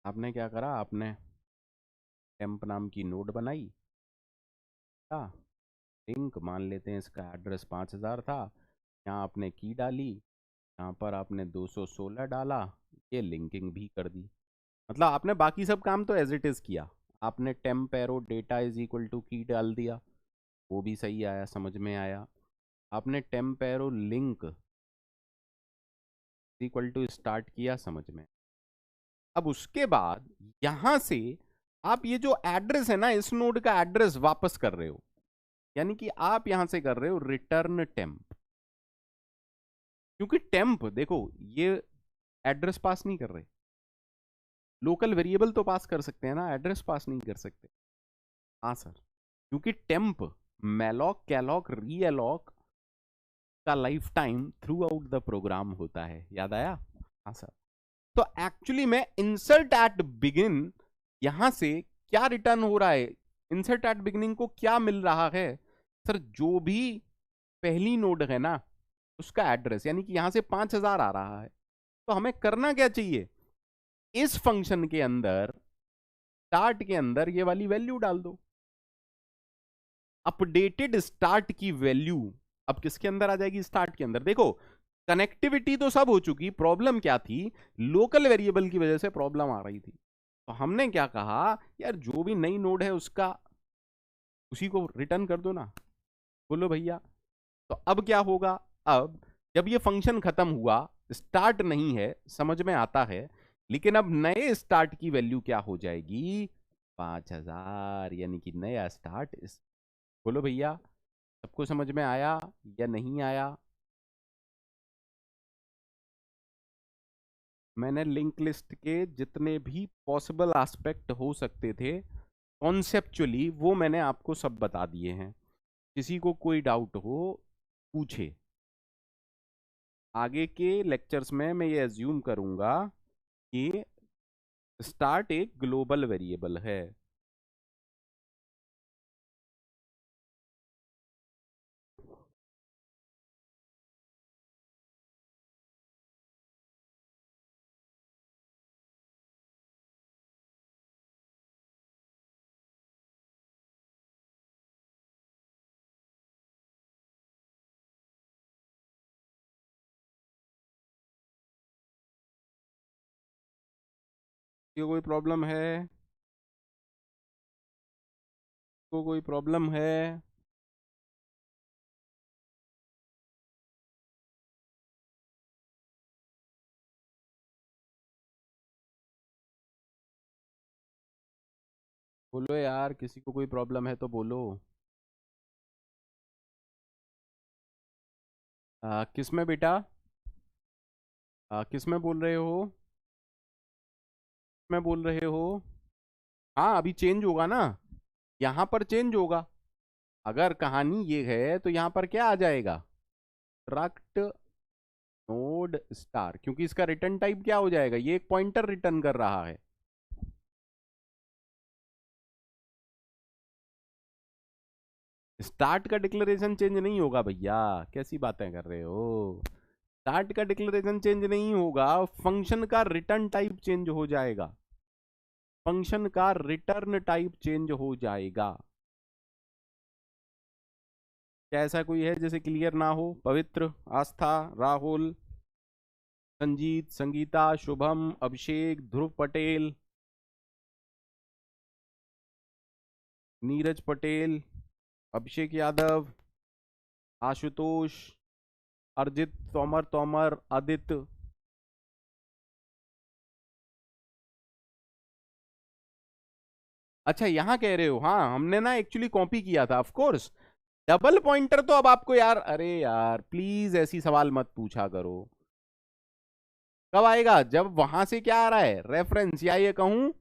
आपने क्या करा? आपने टेम्प नाम की नोड बनाई, क्या लिंक मान लेते हैं, इसका एड्रेस 5000 था, यहाँ आपने की डाली, यहाँ पर आपने 216 डाला, ये लिंकिंग भी कर दी। मतलब आपने बाकी सब काम तो एज इट इज किया। आपने temp arrow data is equal to key डाल दिया, वो भी सही आया, समझ में आया। आपने temp arrow link equal to start किया, समझ में। अब उसके बाद यहां से आप ये जो एड्रेस है ना, इस नोड का एड्रेस वापस कर रहे हो, यानी कि आप यहां से कर रहे हो रिटर्न टेम्प। क्योंकि टेम्प देखो, ये एड्रेस पास नहीं कर रहे, लोकल वेरिएबल तो पास कर सकते हैं ना, एड्रेस पास नहीं कर सकते। हाँ सर, क्योंकि temp malloc calloc realloc का lifetime throughout the program होता है, याद आया? हाँ सर। तो एक्चुअली में इंसर्ट एट बिगिन, यहां से क्या रिटर्न हो रहा है? इंसर्ट एट बिगिनिंग को क्या मिल रहा है? सर, जो भी पहली नोड है ना उसका एड्रेस, यानी कि यहां से 5000 आ रहा है। तो हमें करना क्या चाहिए? इस फंक्शन के अंदर स्टार्ट के अंदर ये वाली वैल्यू डाल दो। अपडेटेड स्टार्ट की वैल्यू अब किसके अंदर आ जाएगी? स्टार्ट के अंदर। देखो कनेक्टिविटी तो सब हो चुकी, प्रॉब्लम क्या थी? लोकल वेरिएबल की वजह से प्रॉब्लम आ रही थी। तो हमने क्या कहा, यार जो भी नई नोड है उसका उसी को रिटर्न कर दो ना। बोलो भैया। तो अब क्या होगा? अब जब ये फंक्शन खत्म हुआ, स्टार्ट नहीं है, समझ में आता है, लेकिन अब नए स्टार्ट की वैल्यू क्या हो जाएगी? 5,000, यानी कि नया स्टार्ट इस। बोलो भैया, सबको समझ में आया या नहीं आया? मैंने लिंक लिस्ट के जितने भी पॉसिबल एस्पेक्ट हो सकते थे कॉन्सेप्चुअली, वो मैंने आपको सब बता दिए हैं। किसी को कोई डाउट हो पूछे। आगे के लेक्चर्स में मैं ये एज्यूम करूंगा कि स्टार्ट एक ग्लोबल वेरिएबल है। ये कोई प्रॉब्लम है? को कोई प्रॉब्लम है? बोलो यार, किसी को कोई प्रॉब्लम है तो बोलो। किस में बेटा? किस में बोल रहे हो? में बोल रहे हो? हाँ अभी चेंज होगा ना, यहाँ पर चेंज होगा। अगर कहानी ये है तो यहाँ पर क्या आ जाएगा? ट्रक्ट नोड स्टार, क्योंकि इसका रिटर्न टाइप क्या हो जाएगा? ये एक पॉइंटर रिटर्न कर रहा है। स्टार्ट का डिक्लेरेशन चेंज नहीं होगा भैया, कैसी बातें कर रहे हो? स्टार्ट का डिक्लेरेशन चेंज नहीं होगा, फंक्शन का रिटर्न टाइप चेंज हो जाएगा। फंक्शन का रिटर्न टाइप चेंज हो जाएगा। क्या ऐसा कोई है जैसे क्लियर ना हो? पवित्र, आस्था, राहुल, संजीत, संगीता, शुभम, अभिषेक, ध्रुव पटेल, नीरज पटेल, अभिषेक यादव, आशुतोष, अर्जित, तोमर तोमर, आदित्य। अच्छा यहाँ कह रहे हो? हाँ हमने ना एक्चुअली कॉपी किया था, ऑफ कोर्स। डबल पॉइंटर तो अब आपको यार, अरे यार प्लीज ऐसी सवाल मत पूछा करो। कब आएगा? जब वहां से क्या आ रहा है, रेफरेंस, या ये कहूं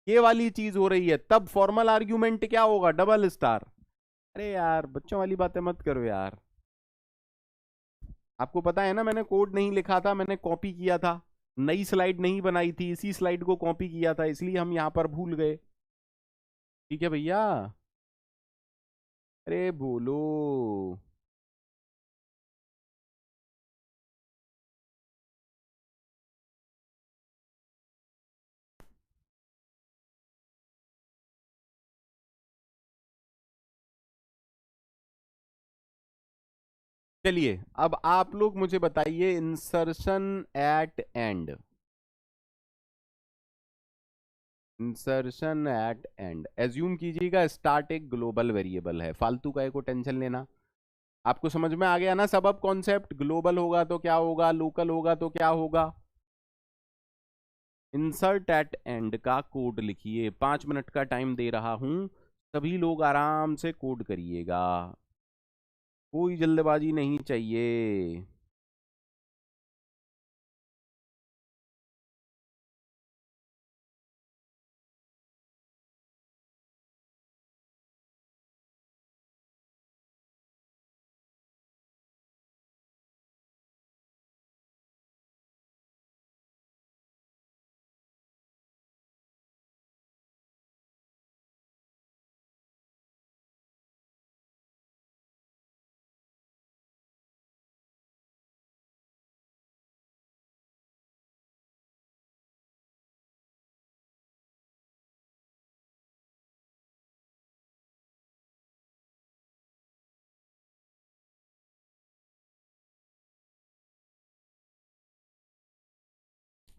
ये वाली चीज हो रही है, तब फॉर्मल आर्ग्यूमेंट क्या होगा? Double star. अरे यार बच्चों वाली बातें मत करो यार। आपको पता है ना, मैंने कोड नहीं लिखा था, मैंने कॉपी किया था। नई स्लाइड नहीं बनाई थी, इसी स्लाइड को कॉपी किया था, इसलिए हम यहां पर भूल गए। ठीक है भैया? अरे बोलो। चलिए अब आप लोग मुझे बताइए, insertion at end. Insertion at end, assume कीजिएगा स्टार्ट एक ग्लोबल वेरिएबल है, फालतू का को टेंशन लेना। आपको समझ में आ गया ना सब? अब कॉन्सेप्ट ग्लोबल होगा तो क्या होगा, लोकल होगा तो क्या होगा। इंसर्ट एट एंड का कोड लिखिए, 5 मिनट का टाइम दे रहा हूं, सभी लोग आराम से कोड करिएगा, कोई जल्दबाजी नहीं चाहिए।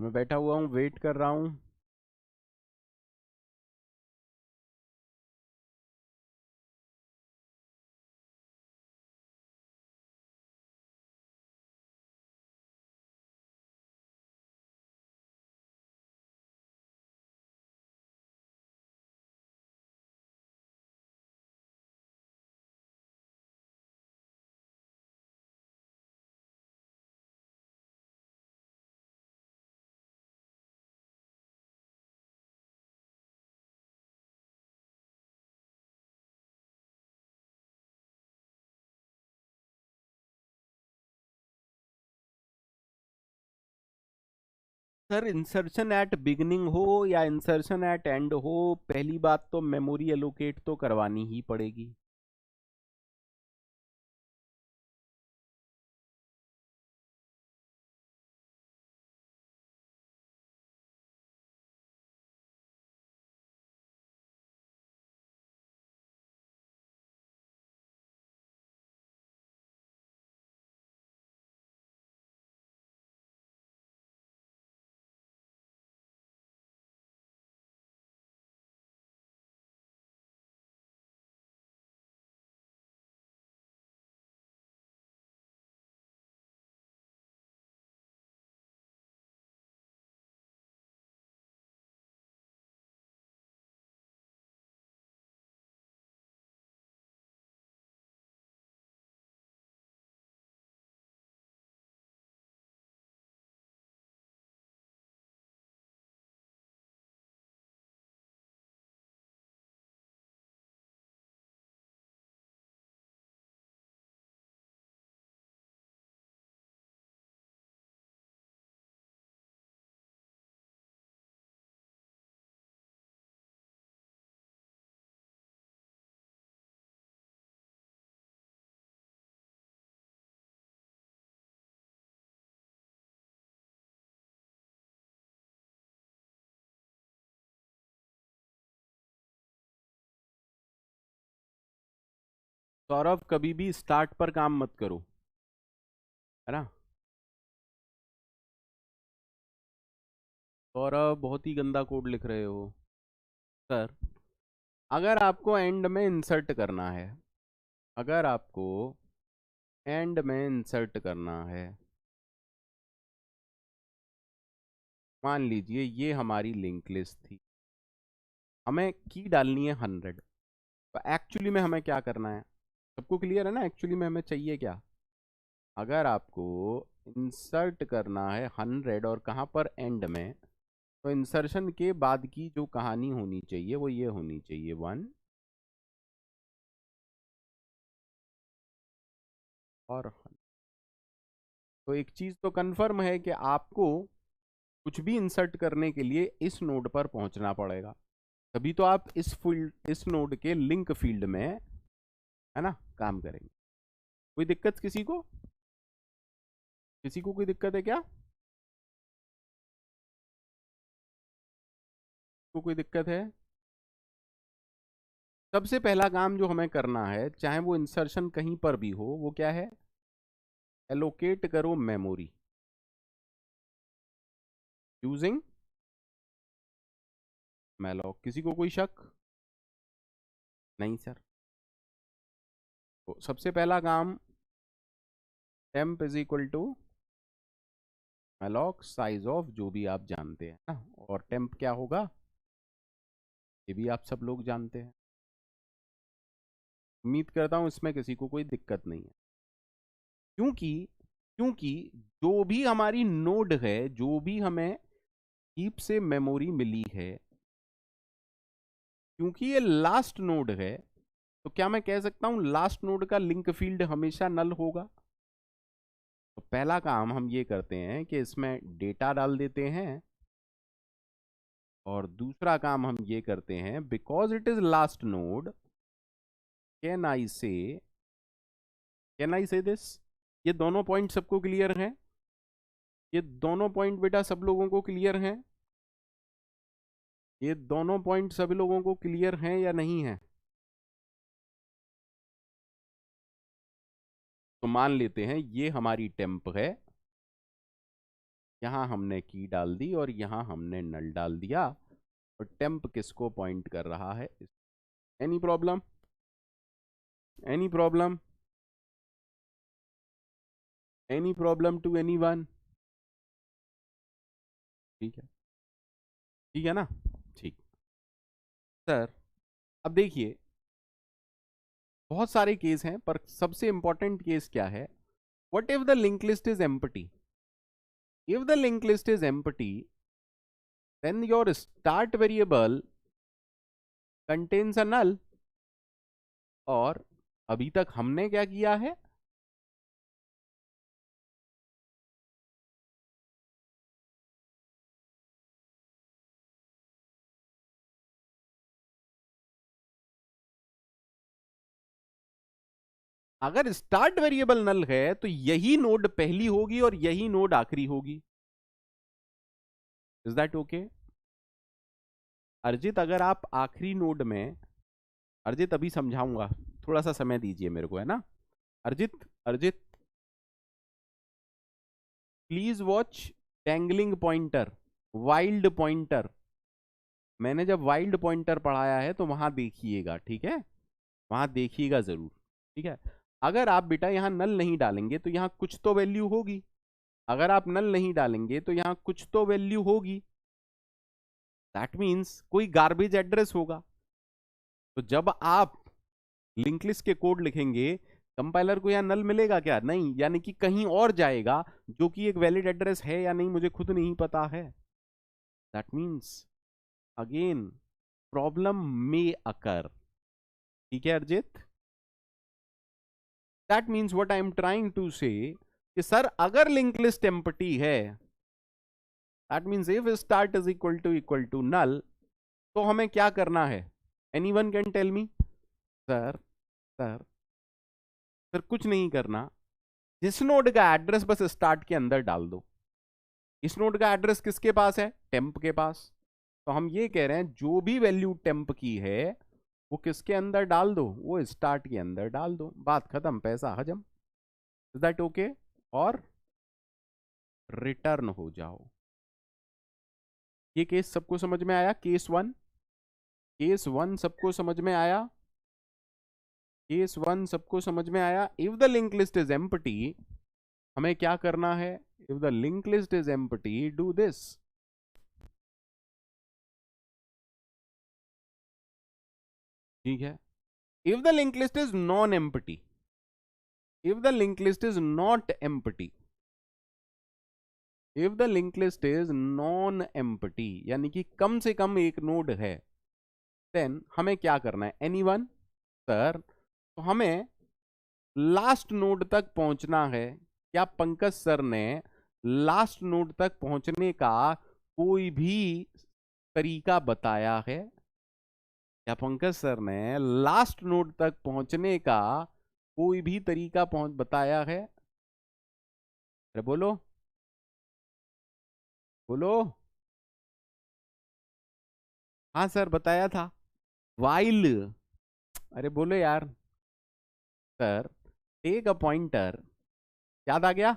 मैं बैठा हुआ हूँ, वेट कर रहा हूँ। सर इंसर्शन एट बिगनिंग हो या इंसर्शन एट एंड हो, पहली बात तो मेमोरी एलोकेट तो करवानी ही पड़ेगी। सौरभ कभी भी स्टार्ट पर काम मत करो, है ना। सौरभ बहुत ही गंदा कोड लिख रहे हो सर। अगर आपको एंड में इंसर्ट करना है, अगर आपको एंड में इंसर्ट करना है, मान लीजिए ये हमारी लिंक लिस्ट थी, हमें की डालनी है 100। तो एक्चुअली में हमें क्या करना है, सबको क्लियर है ना, एक्चुअली में हमें चाहिए क्या। अगर आपको इंसर्ट करना है 100 और कहाँ पर, एंड में, तो इंसर्शन के बाद की जो कहानी होनी चाहिए वो ये होनी चाहिए 1 और 100। तो एक चीज तो कंफर्म है कि आपको कुछ भी इंसर्ट करने के लिए इस नोड पर पहुंचना पड़ेगा, तभी तो आप इस नोड के लिंक फील्ड में, है ना, काम करेंगे। कोई दिक्कत किसी को, किसी को कोई दिक्कत है क्या, को कोई दिक्कत है। सबसे पहला काम जो हमें करना है, चाहे वो इंसर्शन कहीं पर भी हो, वो क्या है, एलोकेट करो मेमोरी यूजिंग मैलॉक। किसी को कोई शक नहीं सर। तो सबसे पहला काम, temp is equal to malloc size of, जो भी आप जानते हैं ना, और टेम्प क्या होगा ये भी आप सब लोग जानते हैं। उम्मीद करता हूं इसमें किसी को कोई दिक्कत नहीं है, क्योंकि क्योंकि जो भी हमारी नोड है, जो भी हमें हीप से मेमोरी मिली है, क्योंकि ये लास्ट नोड है, तो क्या मैं कह सकता हूं लास्ट नोड का लिंक फील्ड हमेशा नल होगा। तो पहला काम हम ये करते हैं कि इसमें डेटा डाल देते हैं, और दूसरा काम हम ये करते हैं, because it is last node, can I से, कैन आई से दिस। ये दोनों पॉइंट सबको क्लियर हैं, ये दोनों पॉइंट बेटा सब लोगों को क्लियर हैं, ये दोनों पॉइंट सभी लोगों को क्लियर हैं या नहीं है। तो मान लेते हैं ये हमारी टेम्प है, यहाँ हमने की डाल दी और यहाँ हमने नल डाल दिया, और टेम्प किसको पॉइंट कर रहा है? Any problem? Any problem? Any problem to anyone? ठीक है, ठीक है ना? ठीक सर, अब देखिए बहुत सारे केस हैं, पर सबसे इंपॉर्टेंट केस क्या है? What if the link list is empty? If the link list is empty, then your start variable contains a null। और अभी तक हमने क्या किया है? अगर स्टार्ट वेरिएबल नल है तो यही नोड पहली होगी और यही नोड आखिरी होगी। Is that okay? अर्जित, अगर आप आखिरी नोड में, अर्जित अभी समझाऊंगा, थोड़ा सा समय दीजिए मेरे को, है ना? अर्जित, अर्जित please watch dangling pointer, wild pointer. मैंने जब वाइल्ड पॉइंटर पढ़ाया है तो वहां देखिएगा, ठीक है? वहां देखिएगा जरूर, ठीक है? अगर आप बेटा यहाँ नल नहीं डालेंगे तो यहाँ कुछ तो वैल्यू होगी। अगर आप नल नहीं डालेंगे तो यहाँ कुछ तो वैल्यू होगी। दैट मीन्स कोई गार्बेज एड्रेस होगा। तो जब आप लिंक लिस्ट के कोड लिखेंगे, कंपाइलर को यहाँ नल मिलेगा क्या? नहीं, यानी कि कहीं और जाएगा, जो कि एक वैलिड एड्रेस है या नहीं मुझे खुद नहीं पता है। That means again problem may occur. ठीक है Arjit? That means what I am trying to say कि सर अगर लिंक लिस्ट एम्प्टी है, that means if start is equal to null, तो हमें क्या करना है? Anyone can tell me? Sir sir sir कुछ नहीं करना, जिस नोड का एड्रेस बस स्टार्ट के अंदर डाल दो। इस नोड का एड्रेस किसके पास है? टेम्प के पास। तो हम ये कह रहे हैं जो भी वैल्यू टेम्प की है वो किसके अंदर डाल दो? वो स्टार्ट के अंदर डाल दो। बात खत्म, पैसा हजम। Is that okay? और रिटर्न हो जाओ। ये केस सबको समझ में आया? केस वन, केस वन सबको समझ में आया? केस वन सबको समझ में आया? If the link list is empty, हमें क्या करना है? If the link list is empty, do this. ठीक है? If the link list is non empty, if the link list is not empty, if the link list is non empty यानी कि कम से कम एक नोड है, देन हमें क्या करना है? एनीवन? सर तो हमें लास्ट नोड तक पहुंचना है। क्या पंकज सर ने लास्ट नोड तक पहुंचने का कोई भी तरीका बताया है? क्या पंकज सर ने लास्ट नोड तक पहुंचने का कोई भी तरीका बताया है? अरे बोलो, बोलो। हाँ सर बताया था, वाइल। अरे बोलो यार। सर टेक अ पॉइंटर, याद आ गया?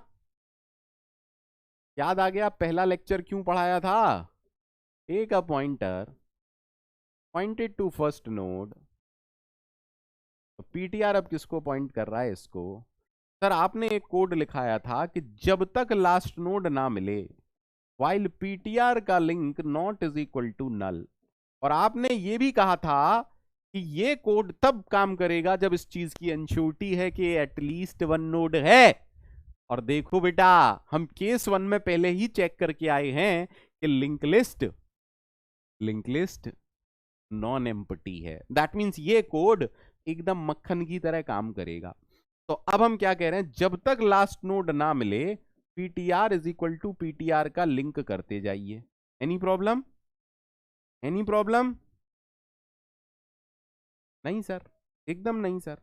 याद आ गया पहला लेक्चर क्यों पढ़ाया था? Take a pointer pointed to first node. तो पीटीआर अब किसको पॉइंट कर रहा है? इसको। सर आपने एक कोड लिखाया था कि जब तक लास्ट नोड ना मिले, वाइल पीटीआर का link not is equal to null. और आपने ये भी कहा था कि ये कोड तब काम करेगा जब इस चीज की एंश्योरिटी है कि एटलीस्ट वन नोड है। और देखो बेटा, हम केस वन में पहले ही चेक करके आए हैं कि लिंक लिस्ट नॉन एम्प्टी है। दैट मीन्स ये कोड एकदम मक्खन की तरह काम करेगा। तो अब हम क्या कह रहे हैं? जब तक लास्ट नोड ना मिले, PTR is equal to PTR का लिंक करते जाइए। Any problem? Any problem? नहीं सर, एकदम नहीं सर।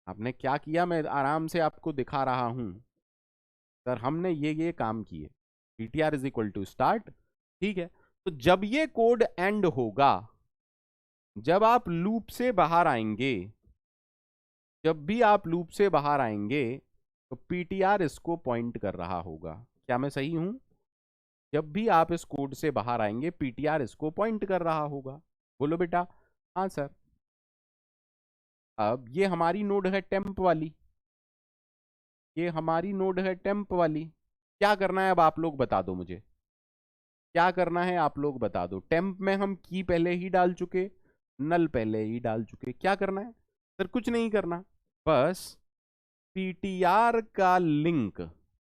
आपने क्या किया मैं आराम से आपको दिखा रहा हूं। सर हमने ये काम किए। ptr is equal to start, ठीक है? तो जब ये कोड एंड होगा, जब आप लूप से बाहर आएंगे, जब भी आप लूप से बाहर आएंगे, तो ptr इसको पॉइंट कर रहा होगा। क्या मैं सही हूं? जब भी आप इस कोड से बाहर आएंगे पीटीआर इसको पॉइंट कर रहा होगा। बोलो बेटा। हाँ सर। अब ये हमारी नोड है टेम्प वाली, ये हमारी नोड है टेम्प वाली। क्या करना है अब आप लोग बता दो मुझे, क्या करना है आप लोग बता दो। टेम्प में हम की पहले ही डाल चुके, नल पहले ही डाल चुके, क्या करना है? सर कुछ नहीं करना, बस पीटीआर का लिंक,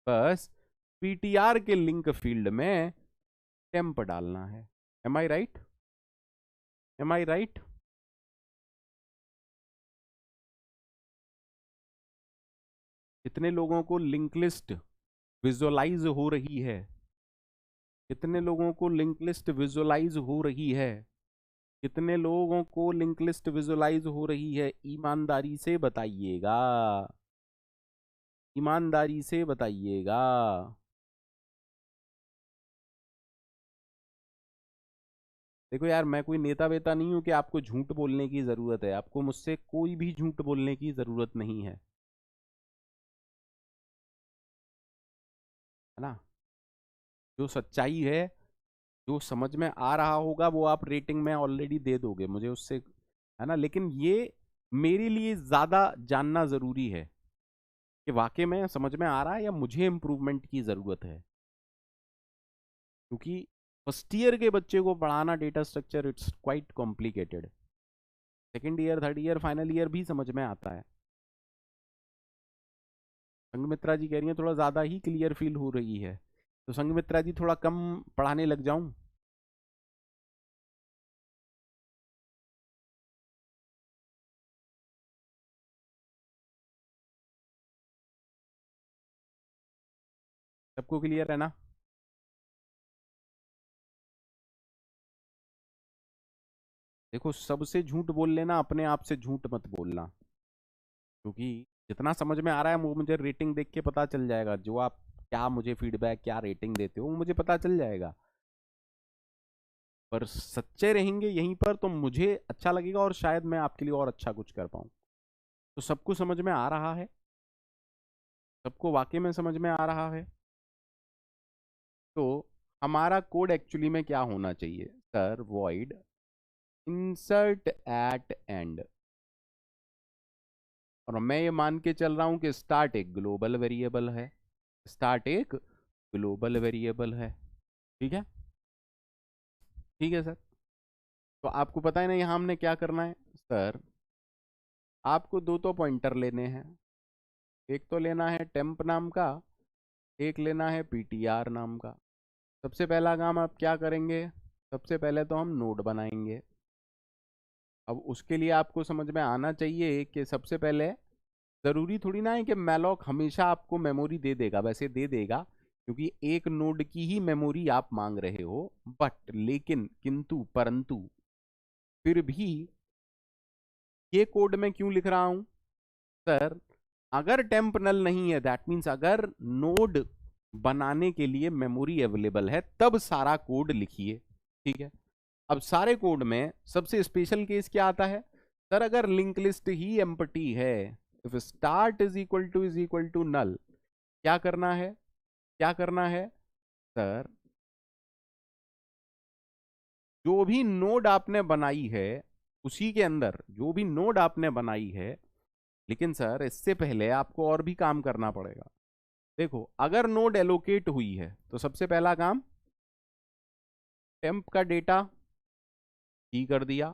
बस पीटीआर के लिंक फील्ड में टेम्प डालना है। एम आई राइट? एम आई राइट? कितने लोगों को लिंक लिस्ट विजुअलाइज हो रही है? कितने लोगों को लिंक लिस्ट विजुअलाइज हो रही है? कितने लोगों को लिंक लिस्ट विजुअलाइज हो रही है? ईमानदारी से बताइएगा, ईमानदारी से बताइएगा। देखो यार, मैं कोई नेता वेता नहीं हूं कि आपको झूठ बोलने की जरूरत है, आपको मुझसे कोई भी झूठ बोलने की जरूरत नहीं है ना? जो सच्चाई है, जो समझ में आ रहा होगा वो आप रेटिंग में ऑलरेडी दे दोगे मुझे उससे, है ना? लेकिन ये मेरे लिए ज्यादा जानना जरूरी है कि वाकई में समझ में आ रहा है या मुझे इम्प्रूवमेंट की जरूरत है। क्योंकि फर्स्ट ईयर के बच्चे को पढ़ाना data structure it's quite complicated. Second year, third year, final year भी समझ में आता है। संगमित्रा जी कह रही है थोड़ा ज्यादा ही क्लियर फील हो रही है, तो संगमित्रा जी थोड़ा कम पढ़ाने लग जाऊं? सबको क्लियर है ना? देखो, सबसे झूठ बोल लेना, अपने आप से झूठ मत बोलना। क्योंकि जितना समझ में आ रहा है वो मुझे रेटिंग देख के पता चल जाएगा, जो आप क्या मुझे फीडबैक, क्या रेटिंग देते हो वो मुझे पता चल जाएगा। पर सच्चे रहेंगे यहीं पर तो मुझे अच्छा लगेगा और शायद मैं आपके लिए और अच्छा कुछ कर पाऊं। तो सबको समझ में आ रहा है? सबको वाकई में समझ में आ रहा है? तो हमारा कोड एक्चुअली में क्या होना चाहिए sir? Void insert at end, और मैं ये मान के चल रहा हूं कि स्टार्ट एक ग्लोबल वेरिएबल है, स्टार्ट एक ग्लोबल वेरिएबल है। ठीक है? ठीक है सर। तो आपको पता है ना यहाँ हमने क्या करना है सर? आपको दो तो पॉइंटर लेने हैं, एक तो लेना है टेम्प नाम का, एक लेना है पीटीआर नाम का। सबसे पहला काम आप क्या करेंगे? सबसे पहले तो हम नोड बनाएंगे। अब उसके लिए आपको समझ में आना चाहिए कि सबसे पहले जरूरी थोड़ी ना है कि मैलॉक हमेशा आपको मेमोरी दे देगा, वैसे दे देगा क्योंकि एक नोड की ही मेमोरी आप मांग रहे हो, बट लेकिन किंतु परंतु फिर भी ये कोड में क्यों लिख रहा हूं सर? अगर टेम्प नल नहीं है, दैट मीन्स अगर नोड बनाने के लिए मेमोरी अवेलेबल है तब सारा कोड लिखिए। ठीक है? अब सारे कोड में सबसे स्पेशल केस क्या आता है सर? अगर लिंक लिस्ट ही एम्प्टी है, if start is equal to null, क्या करना है? क्या करना है सर? जो भी नोड आपने बनाई है उसी के अंदर, जो भी नोड आपने बनाई है, लेकिन सर इससे पहले आपको और भी काम करना पड़ेगा। देखो, अगर नोड एलोकेट हुई है तो सबसे पहला काम टेम्प का डेटा ही कर दिया,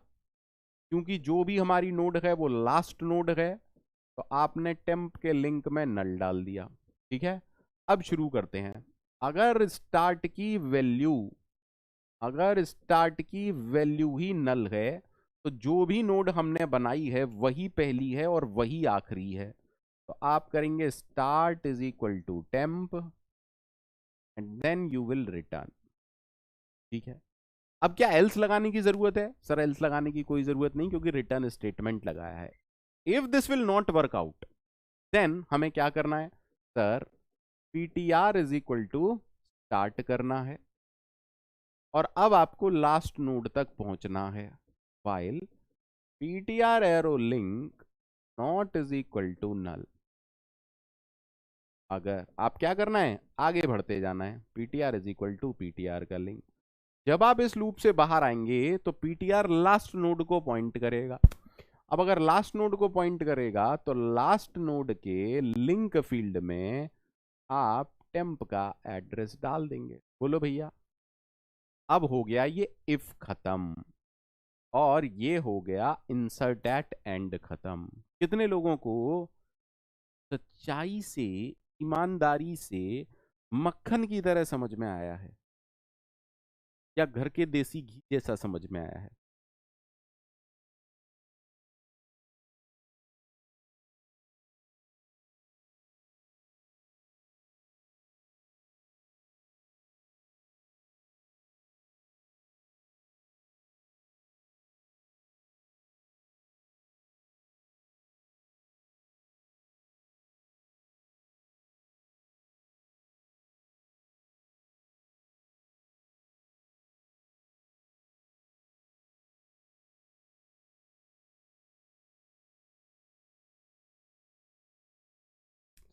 क्योंकि जो भी हमारी नोड है वो लास्ट नोड है, तो आपने टेम्प के लिंक में नल डाल दिया। ठीक है? अब शुरू करते हैं। अगर स्टार्ट की वैल्यू, अगर स्टार्ट की वैल्यू ही नल है तो जो भी नोड हमने बनाई है वही पहली है और वही आखिरी है। तो आप करेंगे start is equal to temp and then you will return. ठीक है? अब क्या एल्स लगाने की जरूरत है सर? एल्स लगाने की कोई जरूरत नहीं, क्योंकि रिटर्न स्टेटमेंट लगाया है। If this will not work out then हमें क्या करना है sir? ptr is equal to start करना है और अब आपको लास्ट नोड तक पहुंचना है। while ptr arrow link not is equal to null, अगर आप क्या करना है, आगे बढ़ते जाना है, PTR is equal to PTR का लिंक। जब आप इस लूप से बाहर आएंगे तो पीटीआर लास्ट नोड को पॉइंट करेगा। अब अगर लास्ट नोड को पॉइंट करेगा तो लास्ट नोड के लिंक फील्ड में आप टेम्प का एड्रेस डाल देंगे। बोलो भैया, अब हो गया ये इफ खत्म, और ये हो गया इंसर्ट एट एंड खत्म। कितने लोगों को सच्चाई से, ईमानदारी से, मक्खन की तरह समझ में आया है, या घर के देसी घी जैसा समझ में आया है?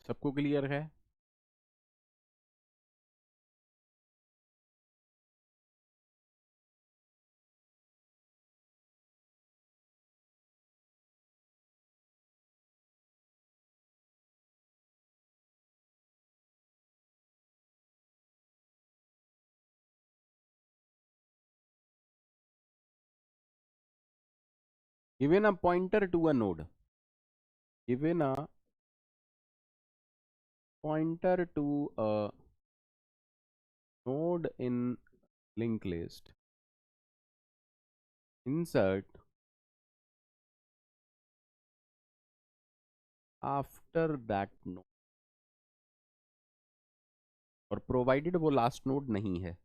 सबको क्लियर है? Given a pointer to a node, given a pointer to a node in linked list, insert after that node, और प्रोवाइडेड वो लास्ट नोड नहीं है,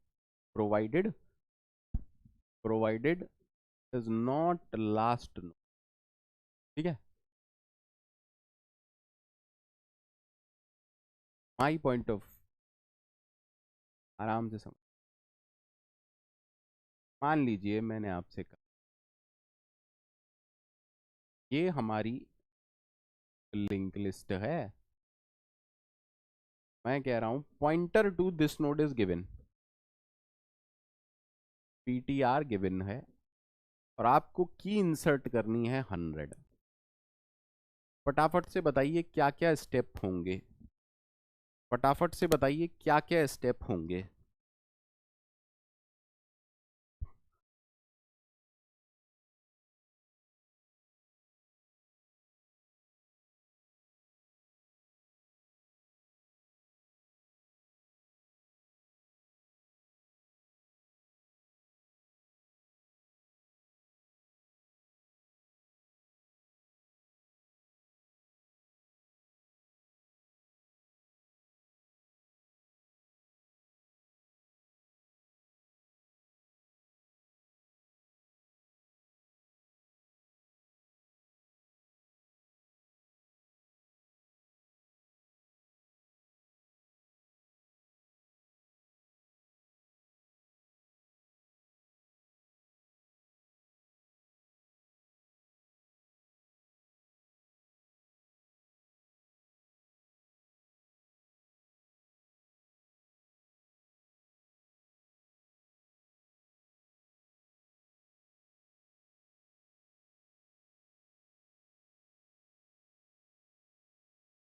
provided provided is not last node. ठीक है, माई पॉइंट ऑफ, आराम से समझ। मान लीजिए मैंने आपसे कहा ये हमारी लिंक लिस्ट है, मैं कह रहा हूं pointer to this node is given, PTR given है, और आपको की इंसर्ट करनी है 100। फटाफट से बताइए क्या क्या स्टेप होंगे, फटाफट से बताइए क्या क्या स्टेप होंगे।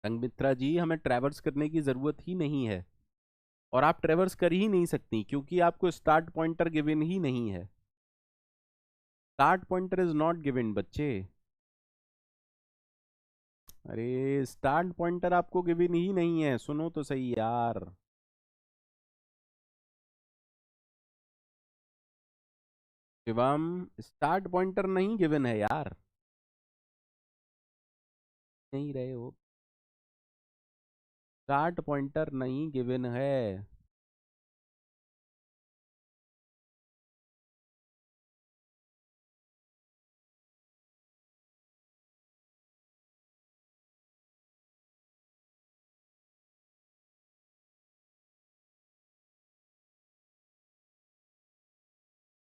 संगमित्रा जी, हमें ट्रैवर्स करने की जरूरत ही नहीं है, और आप ट्रैवर्स कर ही नहीं सकती क्योंकि आपको स्टार्ट पॉइंटर गिवन ही नहीं है। Start pointer is not given बच्चे। अरे स्टार्ट पॉइंटर आपको गिवन ही नहीं है, सुनो तो सही यार। शिवम, स्टार्ट पॉइंटर नहीं गिवन है यार, नहीं रहे हो, स्टार्ट पॉइंटर नहीं गिवन है।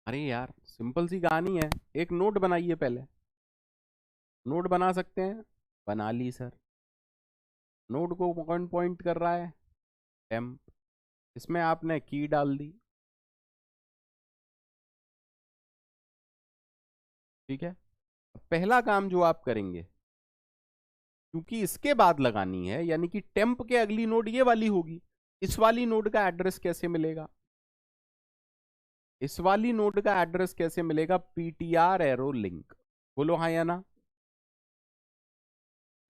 अरे यार सिंपल सी कहानी है, एक नोट बनाइए पहले। नोट बना सकते हैं, बना ली सर। नोड को कौन पॉइंट कर रहा है? टेम्प। इसमें आपने की डाल दी, ठीक है। पहला काम जो आप करेंगे, क्योंकि इसके बाद लगानी है, यानी कि टेम्प के अगली नोड ये वाली होगी, इस वाली नोड का एड्रेस कैसे मिलेगा? इस वाली नोड का एड्रेस कैसे मिलेगा? PTR arrow link. बोलो हाँ या ना।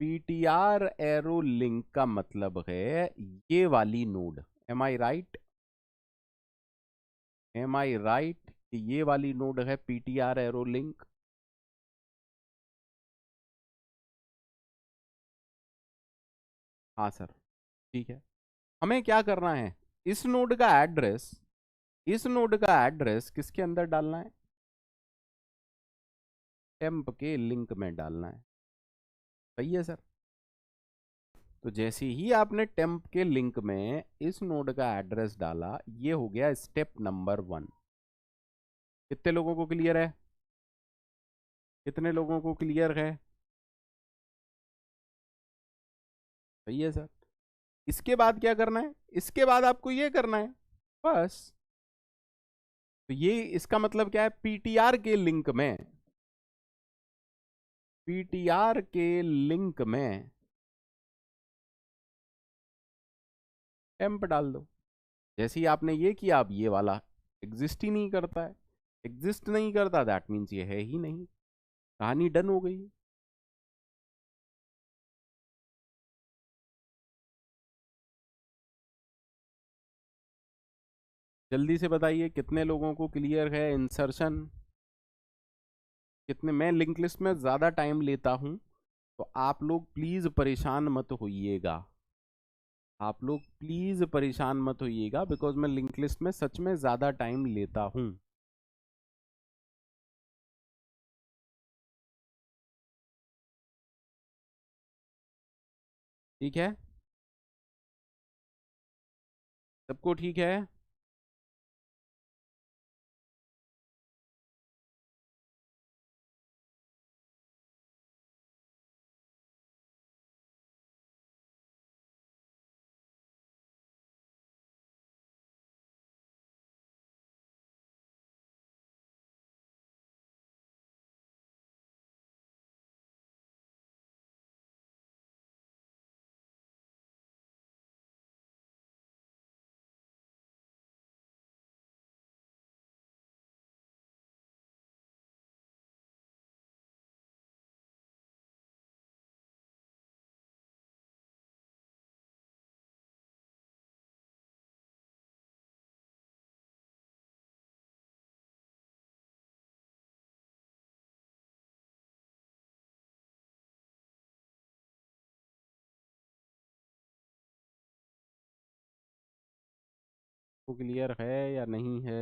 पीटीआर एरो लिंक का मतलब है ये वाली नोड। एम आई राइट? एम आई राइट कि ये वाली नोड है पीटीआर एरो लिंक? हाँ सर, ठीक है। हमें क्या करना है, इस नोड का एड्रेस, इस नोड का एड्रेस किसके अंदर डालना है? टेम्प के लिंक में डालना है। सही है सर। तो जैसे ही आपने टेम्प के लिंक में इस नोड का एड्रेस डाला, ये हो गया स्टेप नंबर 1। कितने लोगों को क्लियर है? कितने लोगों को क्लियर है? सही है सर। इसके बाद क्या करना है? इसके बाद आपको ये करना है बस। तो ये इसका मतलब क्या है? पीटीआर के लिंक में, पीटीआर के लिंक में टेम्प डाल दो। जैसे ही आपने ये किया, अब ये वाला एग्जिस्ट ही नहीं करता है। एग्जिस्ट नहीं करता, दैट मीन्स ये है ही नहीं। कहानी डन हो गई। जल्दी से बताइए कितने लोगों को क्लियर है इंसर्शन? कितने? मैं लिंक लिस्ट में ज़्यादा टाइम लेता हूं, तो आप लोग प्लीज़ परेशान मत होइएगा। आप लोग प्लीज़ परेशान मत होइएगा, बिकॉज मैं लिंक लिस्ट में सच में ज़्यादा टाइम लेता हूं। ठीक है, सबको ठीक है? वो क्लियर है या नहीं है?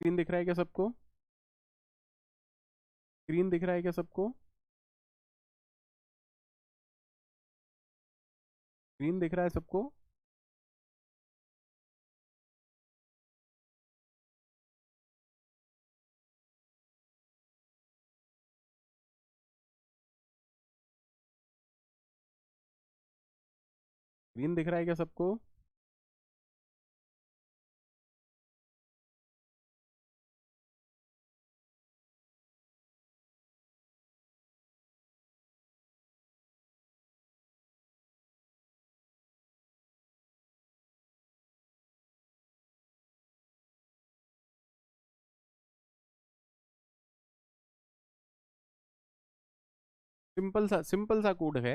स्क्रीन दिख रहा है क्या सबको? स्क्रीन दिख रहा है क्या सबको? स्क्रीन दिख रहा है सबको? स्क्रीन दिख रहा है क्या सबको? सिंपल सा कोड है,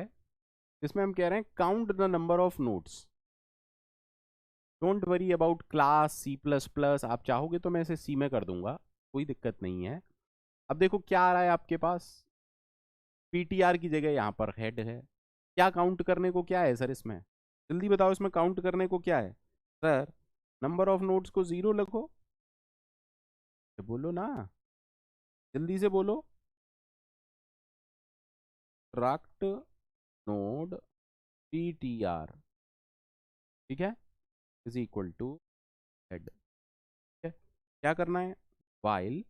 जिसमें हम कह रहे हैं count the number of notes. Don't worry about class C++, आप चाहोगे तो मैं इसे C में कर दूंगा, कोई दिक्कत नहीं है। अब देखो क्या आ रहा है आपके पास, PTR की जगह यहाँ पर हेड है। क्या काउंट करने को क्या है सर इसमें, जल्दी बताओ, इसमें काउंट करने को क्या है सर? नंबर ऑफ नोड्स को 0 लिखो, बोलो ना, जल्दी से बोलो। ट्रैक्ट नोड PTR, ठीक है, इज इक्वल टू हेड, ठीक है। क्या करना है, while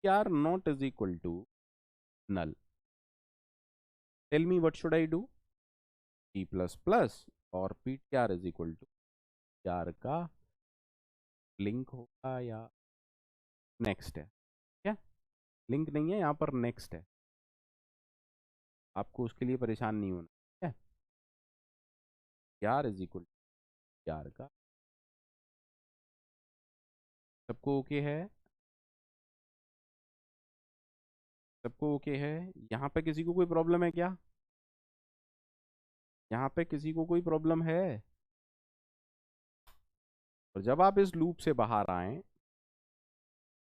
PTR not is equal to null, tell me what should I do, C++ और PTR is equal to PTR का लिंक होगा या नेक्स्ट है, क्या लिंक नहीं है यहाँ पर, नेक्स्ट है, आपको उसके लिए परेशान नहीं होना, ठीक है। PTR is equal to PTR का, सबको ओके है, सबको ओके है। यहाँ पे किसी को कोई प्रॉब्लम है क्या, यहाँ पे किसी को कोई प्रॉब्लम है? और जब आप इस लूप से बाहर आए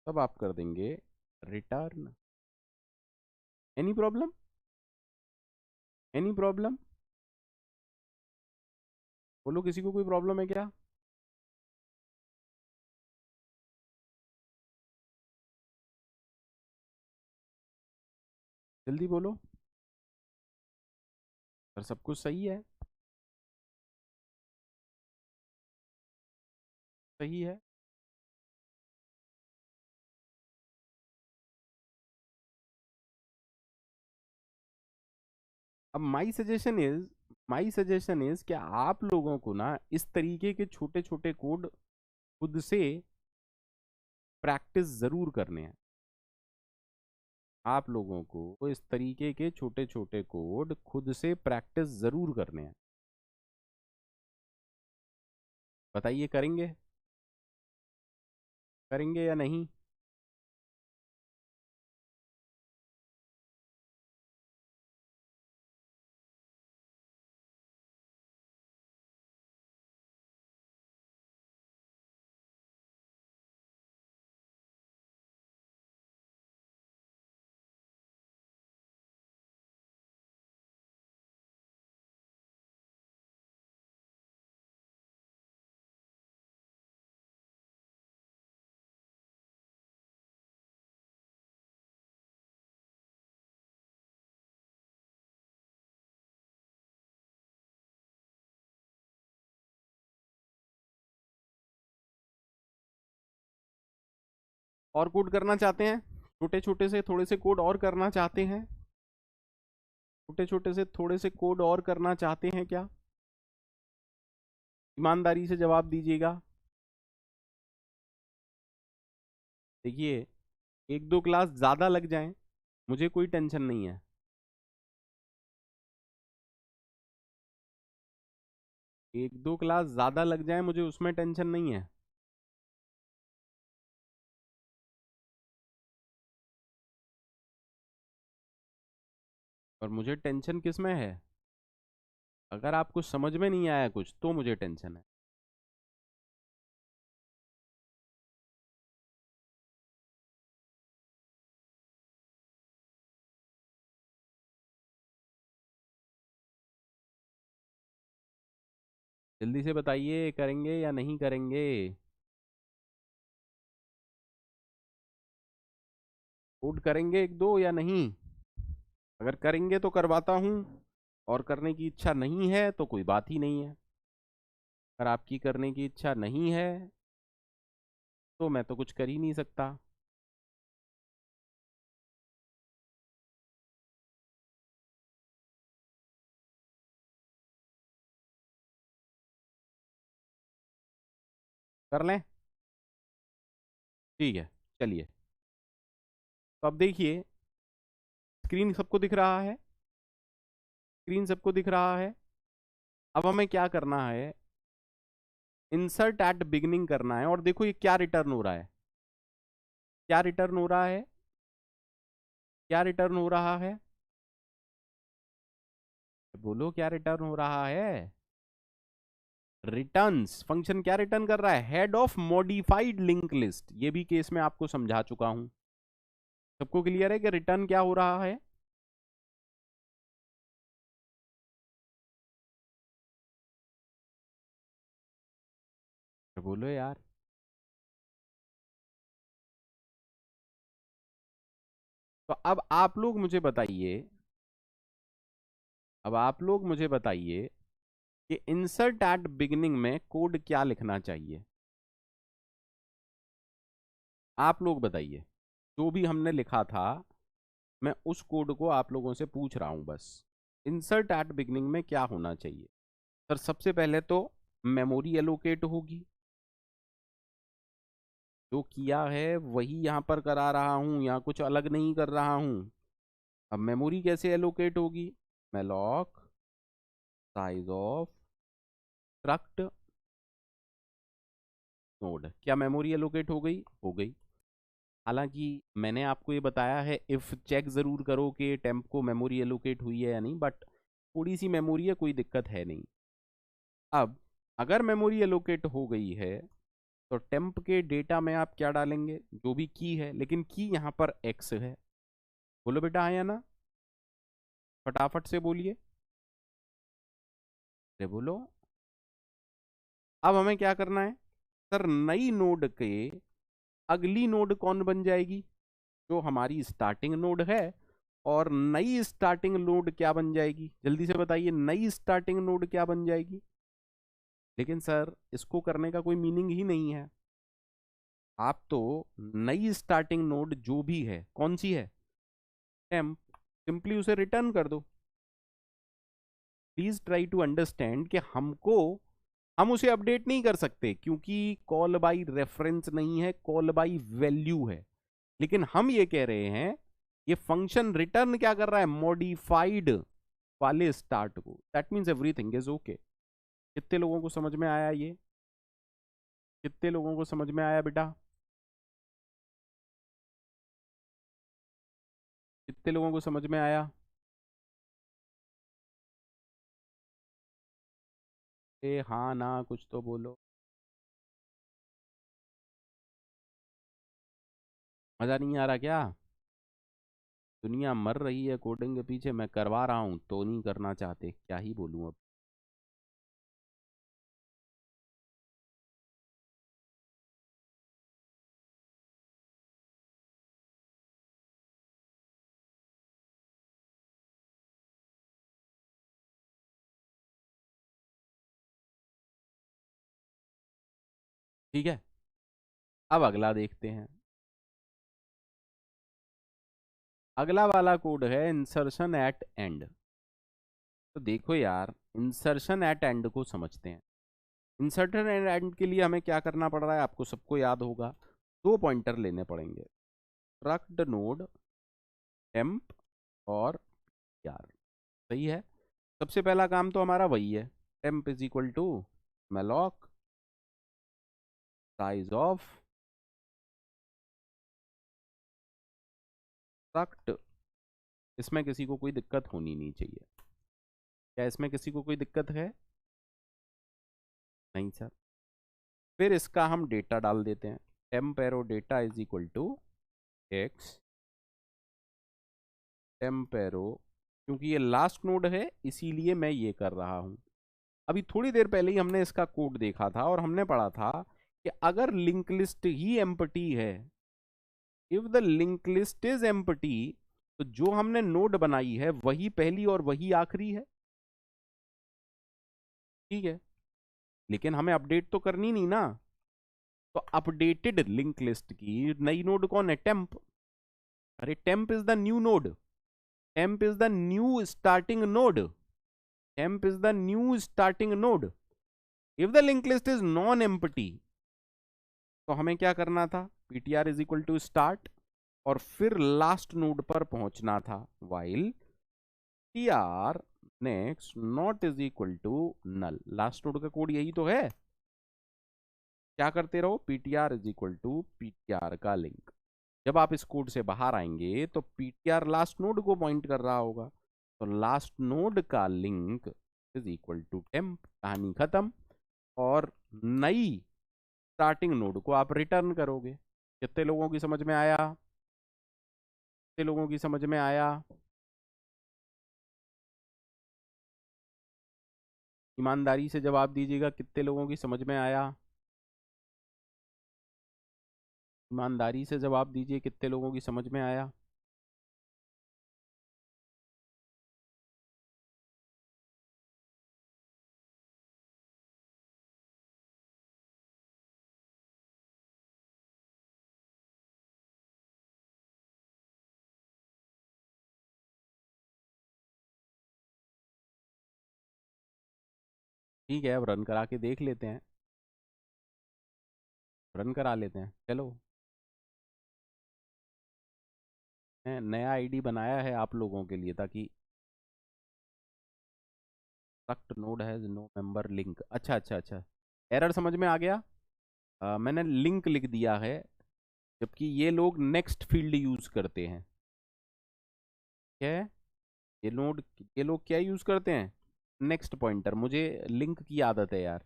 तब आप कर देंगे return, any problem, any problem, बोलो किसी को कोई प्रॉब्लम है क्या? जल्दी बोलो, सर सब कुछ सही है, सही है। अब माई सजेशन इज कि आप लोगों को ना इस तरीके के छोटे छोटे कोड खुद से प्रैक्टिस जरूर करने हैं, आप लोगों को इस तरीके के छोटे छोटे कोड खुद से प्रैक्टिस जरूर करने हैं। बताइए करेंगे, करेंगे या नहीं? और कोड करना चाहते हैं, छोटे छोटे से थोड़े से कोड और करना चाहते हैं, छोटे छोटे से थोड़े से कोड और करना चाहते हैं क्या? ईमानदारी से जवाब दीजिएगा। देखिए, एक दो क्लास ज़्यादा लग जाएं, मुझे कोई टेंशन नहीं है, एक दो क्लास ज़्यादा लग जाए मुझे उसमें टेंशन नहीं है। और मुझे टेंशन किस में है, अगर आपको समझ में नहीं आया कुछ तो मुझे टेंशन है। जल्दी से बताइए, करेंगे या नहीं करेंगे? कोड करेंगे एक दो या नहीं? अगर करेंगे तो करवाता हूँ, और करने की इच्छा नहीं है तो कोई बात ही नहीं है। अगर आपकी करने की इच्छा नहीं है तो मैं तो कुछ कर ही नहीं सकता। कर लें, ठीक है, चलिए। तो अब देखिए, स्क्रीन सबको दिख रहा है, स्क्रीन सबको दिख रहा है। अब हमें क्या करना है, इंसर्ट एट बिगिनिंग करना है, और देखो ये क्या रिटर्न हो रहा है, क्या रिटर्न हो रहा है, क्या रिटर्न हो रहा है, बोलो क्या रिटर्न हो रहा है? रिटर्न्स, फंक्शन क्या रिटर्न कर रहा है, head of modified link list. ये भी केस में आपको समझा चुका हूं। सबको क्लियर है कि रिटर्न क्या हो रहा है? बोलो यार। तो अब आप लोग मुझे बताइए कि इंसर्ट एट बिगिनिंग में कोड क्या लिखना चाहिए। आप लोग बताइए, जो भी हमने लिखा था मैं उस कोड को आप लोगों से पूछ रहा हूं बस। इंसर्ट एट बिगिनिंग में क्या होना चाहिए? सर सबसे पहले तो मेमोरी एलोकेट होगी, जो किया है वही यहाँ पर करा रहा हूँ, यहाँ कुछ अलग नहीं कर रहा हूँ। अब मेमोरी कैसे एलोकेट होगी, malloc size of struct node. क्या मेमोरी एलोकेट हो गई? हो गई। हालांकि मैंने आपको ये बताया है इफ चेक जरूर करो कि टेम्प को मेमोरी एलोकेट हुई है या नहीं, बट थोड़ी सी मेमोरी है, कोई दिक्कत है नहीं। अब अगर मेमोरी एलोकेट हो गई है तो टेम्प के डेटा में आप क्या डालेंगे, जो भी की है, लेकिन की यहाँ पर एक्स है। बोलो बेटा, हाँ या ना? फटाफट से बोलिए, अरे बोलो। अब हमें क्या करना है सर, नई नोड के अगली नोड कौन बन जाएगी, जो हमारी स्टार्टिंग नोड है। और नई स्टार्टिंग नोड क्या बन जाएगी, जल्दी से बताइए, नई स्टार्टिंग नोड क्या बन जाएगी? लेकिन सर इसको करने का कोई मीनिंग ही नहीं है। आप तो नई स्टार्टिंग नोड जो भी है, कौन सी है, टेम्प, सिंपली उसे रिटर्न कर दो। प्लीज ट्राई टू अंडरस्टैंड कि हम उसे अपडेट नहीं कर सकते क्योंकि कॉल बाई रेफरेंस नहीं है, कॉल बाई वैल्यू है। लेकिन हम ये कह रहे हैं ये फंक्शन रिटर्न क्या कर रहा है, मॉडिफाइड वाले स्टार्ट को। That means everything is okay. कितने लोगों को समझ में आया ये? कितने लोगों को समझ में आया बेटा? कितने लोगों को समझ में आया? ए हाँ ना, कुछ तो बोलो। मजा नहीं आ रहा क्या? दुनिया मर रही है कोडिंग के पीछे, मैं करवा रहा हूँ तो नहीं करना चाहते, क्या ही बोलूं अब। ठीक है, अब अगला देखते हैं। अगला वाला कोड है इंसर्शन एट एंड। तो देखो यार, इंसर्शन एट एंड को समझते हैं। इंसर्शन एट एंड के लिए हमें क्या करना पड़ रहा है, आपको सबको याद होगा। दो पॉइंटर लेने पड़ेंगे, स्ट्रक्ट नोड टेम्प और यार। सही है। सबसे पहला काम तो हमारा वही है, temp is equal to malloc size of struct. इसमें किसी को कोई दिक्कत होनी नहीं चाहिए। क्या इसमें किसी को कोई दिक्कत है? नहीं सर। फिर इसका हम डेटा डाल देते हैं, temp arrow data is equal to x temp arrow. क्योंकि ये लास्ट नोड है इसीलिए मैं ये कर रहा हूं। अभी थोड़ी देर पहले ही हमने इसका कोड देखा था और हमने पढ़ा था कि अगर लिंक लिस्ट ही एम्प्टी है, if the link list is empty, तो जो हमने नोड बनाई है वही पहली और वही आखिरी है। ठीक है, लेकिन हमें अपडेट तो करनी नहीं ना। तो अपडेटेड लिंक लिस्ट की नई नोड कौन है, टेम्प। अरे temp is the new node, temp is the new starting node, temp is the new starting node. If the link list is non empty, तो हमें क्या करना था, ptr is equal to start और फिर लास्ट नोड पर पहुंचना था, while tr next not is equal to null. Last node का कोड यही तो है। क्या करते रहो, ptr is equal to ptr का लिंक। जब आप इस कोड से बाहर आएंगे तो ptr लास्ट नोड को पॉइंट कर रहा होगा, तो लास्ट नोड का link is equal to temp. कहानी खत्म। और नई स्टार्टिंग नोड को आप रिटर्न करोगे। कितने लोगों की समझ में आया? कितने लोगों की समझ में आया? ईमानदारी से जवाब दीजिएगा, कितने लोगों की समझ में आया? ईमानदारी से जवाब दीजिए, कितने लोगों की समझ में आया? ठीक है, अब रन करा के देख लेते हैं। रन करा लेते हैं, चलो। मैं नया आईडी बनाया है आप लोगों के लिए, ताकि struct node has no member link. अच्छा अच्छा अच्छा, एरर समझ में आ गया। मैंने लिंक लिख दिया है, जबकि ये लोग नेक्स्ट फील्ड यूज करते हैं। क्या है? ये लोग क्या यूज करते हैं? Next pointer. मुझे लिंक की आदत है यार।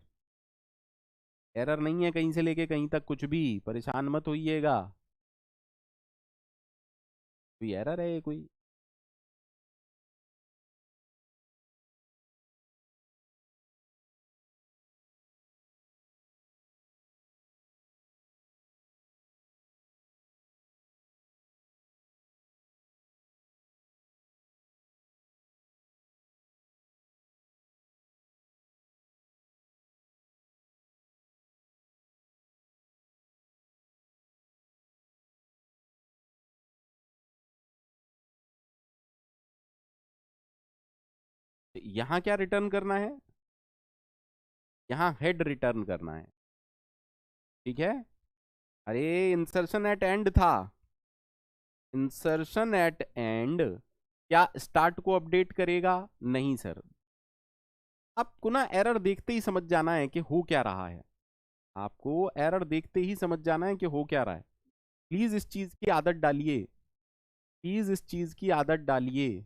एरर नहीं है कहीं से लेके कहीं तक, कुछ भी परेशान मत होइएगा। कोई एरर है कोई? यहाँ क्या रिटर्न करना है? यहाँ हेड रिटर्न करना है। ठीक है। अरे इंसर्शन एट एंड था। इंसर्शन एट एंड क्या स्टार्ट को अपडेट करेगा? नहीं सर। आपको ना एरर देखते ही समझ जाना है कि हो क्या रहा है। आपको एरर देखते ही समझ जाना है कि हो क्या रहा है। प्लीज इस चीज की आदत डालिए। प्लीज इस चीज की आदत डालिए।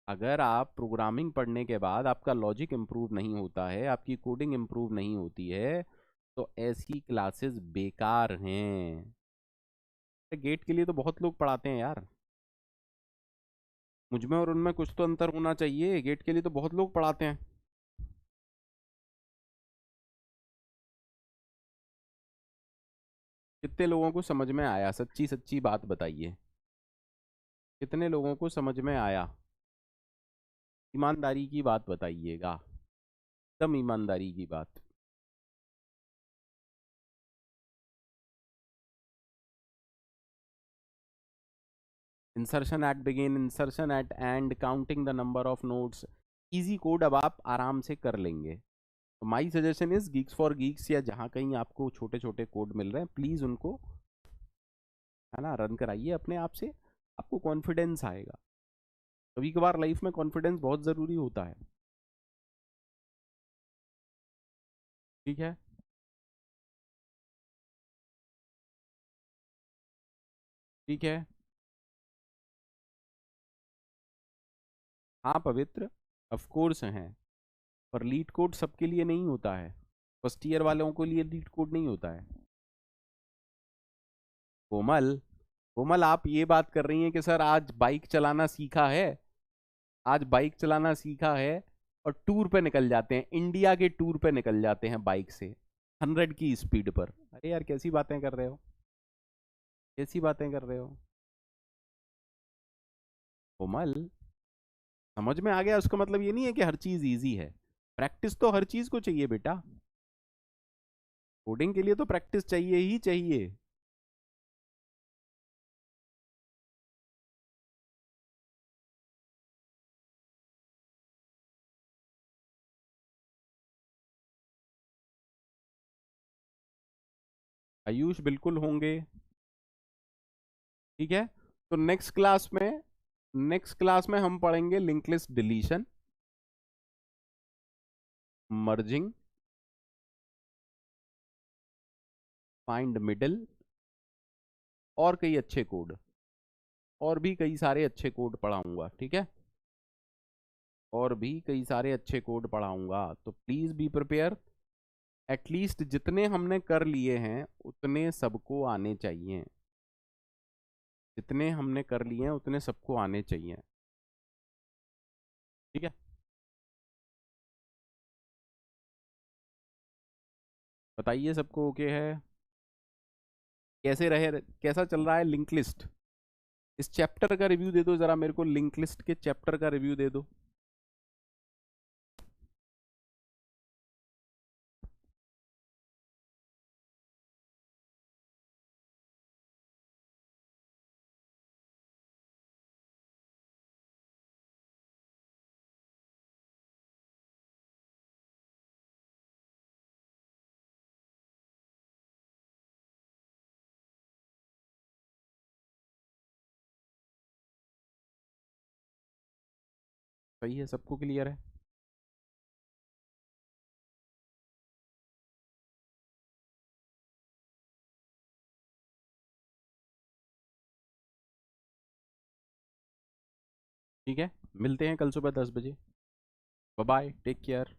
अगर आप प्रोग्रामिंग पढ़ने के बाद आपका लॉजिक इंप्रूव नहीं होता है, आपकी कोडिंग इंप्रूव नहीं होती है, तो ऐसी क्लासेस बेकार हैं। गेट के लिए तो बहुत लोग पढ़ाते हैं यार। मुझमें और उनमें कुछ तो अंतर होना चाहिए। गेट के लिए तो बहुत लोग पढ़ाते हैं। कितने लोगों को समझ में आया? सच्ची सच्ची बात बताइए, कितने लोगों को समझ में आया? ईमानदारी की बात बताइएगा, एकदम ईमानदारी की बात। Insertion at begin, insertion at end, counting the number of nodes. Easy code अब आप आराम से कर लेंगे। तो my suggestion is Geeks for Geeks, या जहाँ कहीं आपको छोटे छोटे कोड मिल रहे हैं, प्लीज उनको, है ना, रन कराइए अपने आप से। आपको कॉन्फिडेंस आएगा। कभी कभार लाइफ में कॉन्फिडेंस बहुत जरूरी होता है। ठीक है। ठीक है। हाँ पवित्र, ऑफ कोर्स हैं। पर लीड कोड सबके लिए नहीं होता है। फर्स्ट ईयर वालों के लिए लीड कोड नहीं होता है। कोमल, कोमल आप ये बात कर रही हैं कि सर आज बाइक चलाना सीखा है, आज बाइक चलाना सीखा है, और टूर पे निकल जाते हैं, इंडिया के टूर पे निकल जाते हैं बाइक से 100 की स्पीड पर। अरे यार कैसी बातें कर रहे हो? कैसी बातें कर रहे हो? कोमल, समझ में आ गया उसका मतलब ये नहीं है कि हर चीज इजी है। प्रैक्टिस तो हर चीज को चाहिए बेटा। कोडिंग के लिए तो प्रैक्टिस चाहिए ही चाहिए। आयुष बिल्कुल होंगे। ठीक है। तो नेक्स्ट क्लास में हम पढ़ेंगे link list deletion, merging, find middle, और कई अच्छे कोड, और भी कई सारे अच्छे कोड पढ़ाऊंगा। ठीक है। और भी कई सारे अच्छे कोड पढ़ाऊंगा, तो प्लीज बी प्रिपेयर। एटलीस्ट जितने हमने कर लिए हैं उतने सबको आने चाहिए, जितने हमने कर लिए हैं उतने सबको आने चाहिए। ठीक है, बताइए सबको ओके है? कैसे रहे, कैसा चल रहा है लिंक लिस्ट? इस चैप्टर का रिव्यू दे दो जरा मेरे को, लिंक लिस्ट के चैप्टर का रिव्यू दे दो। सही है, सबको क्लियर है? ठीक है, मिलते हैं कल सुबह 10 बजे। Bye bye, take care.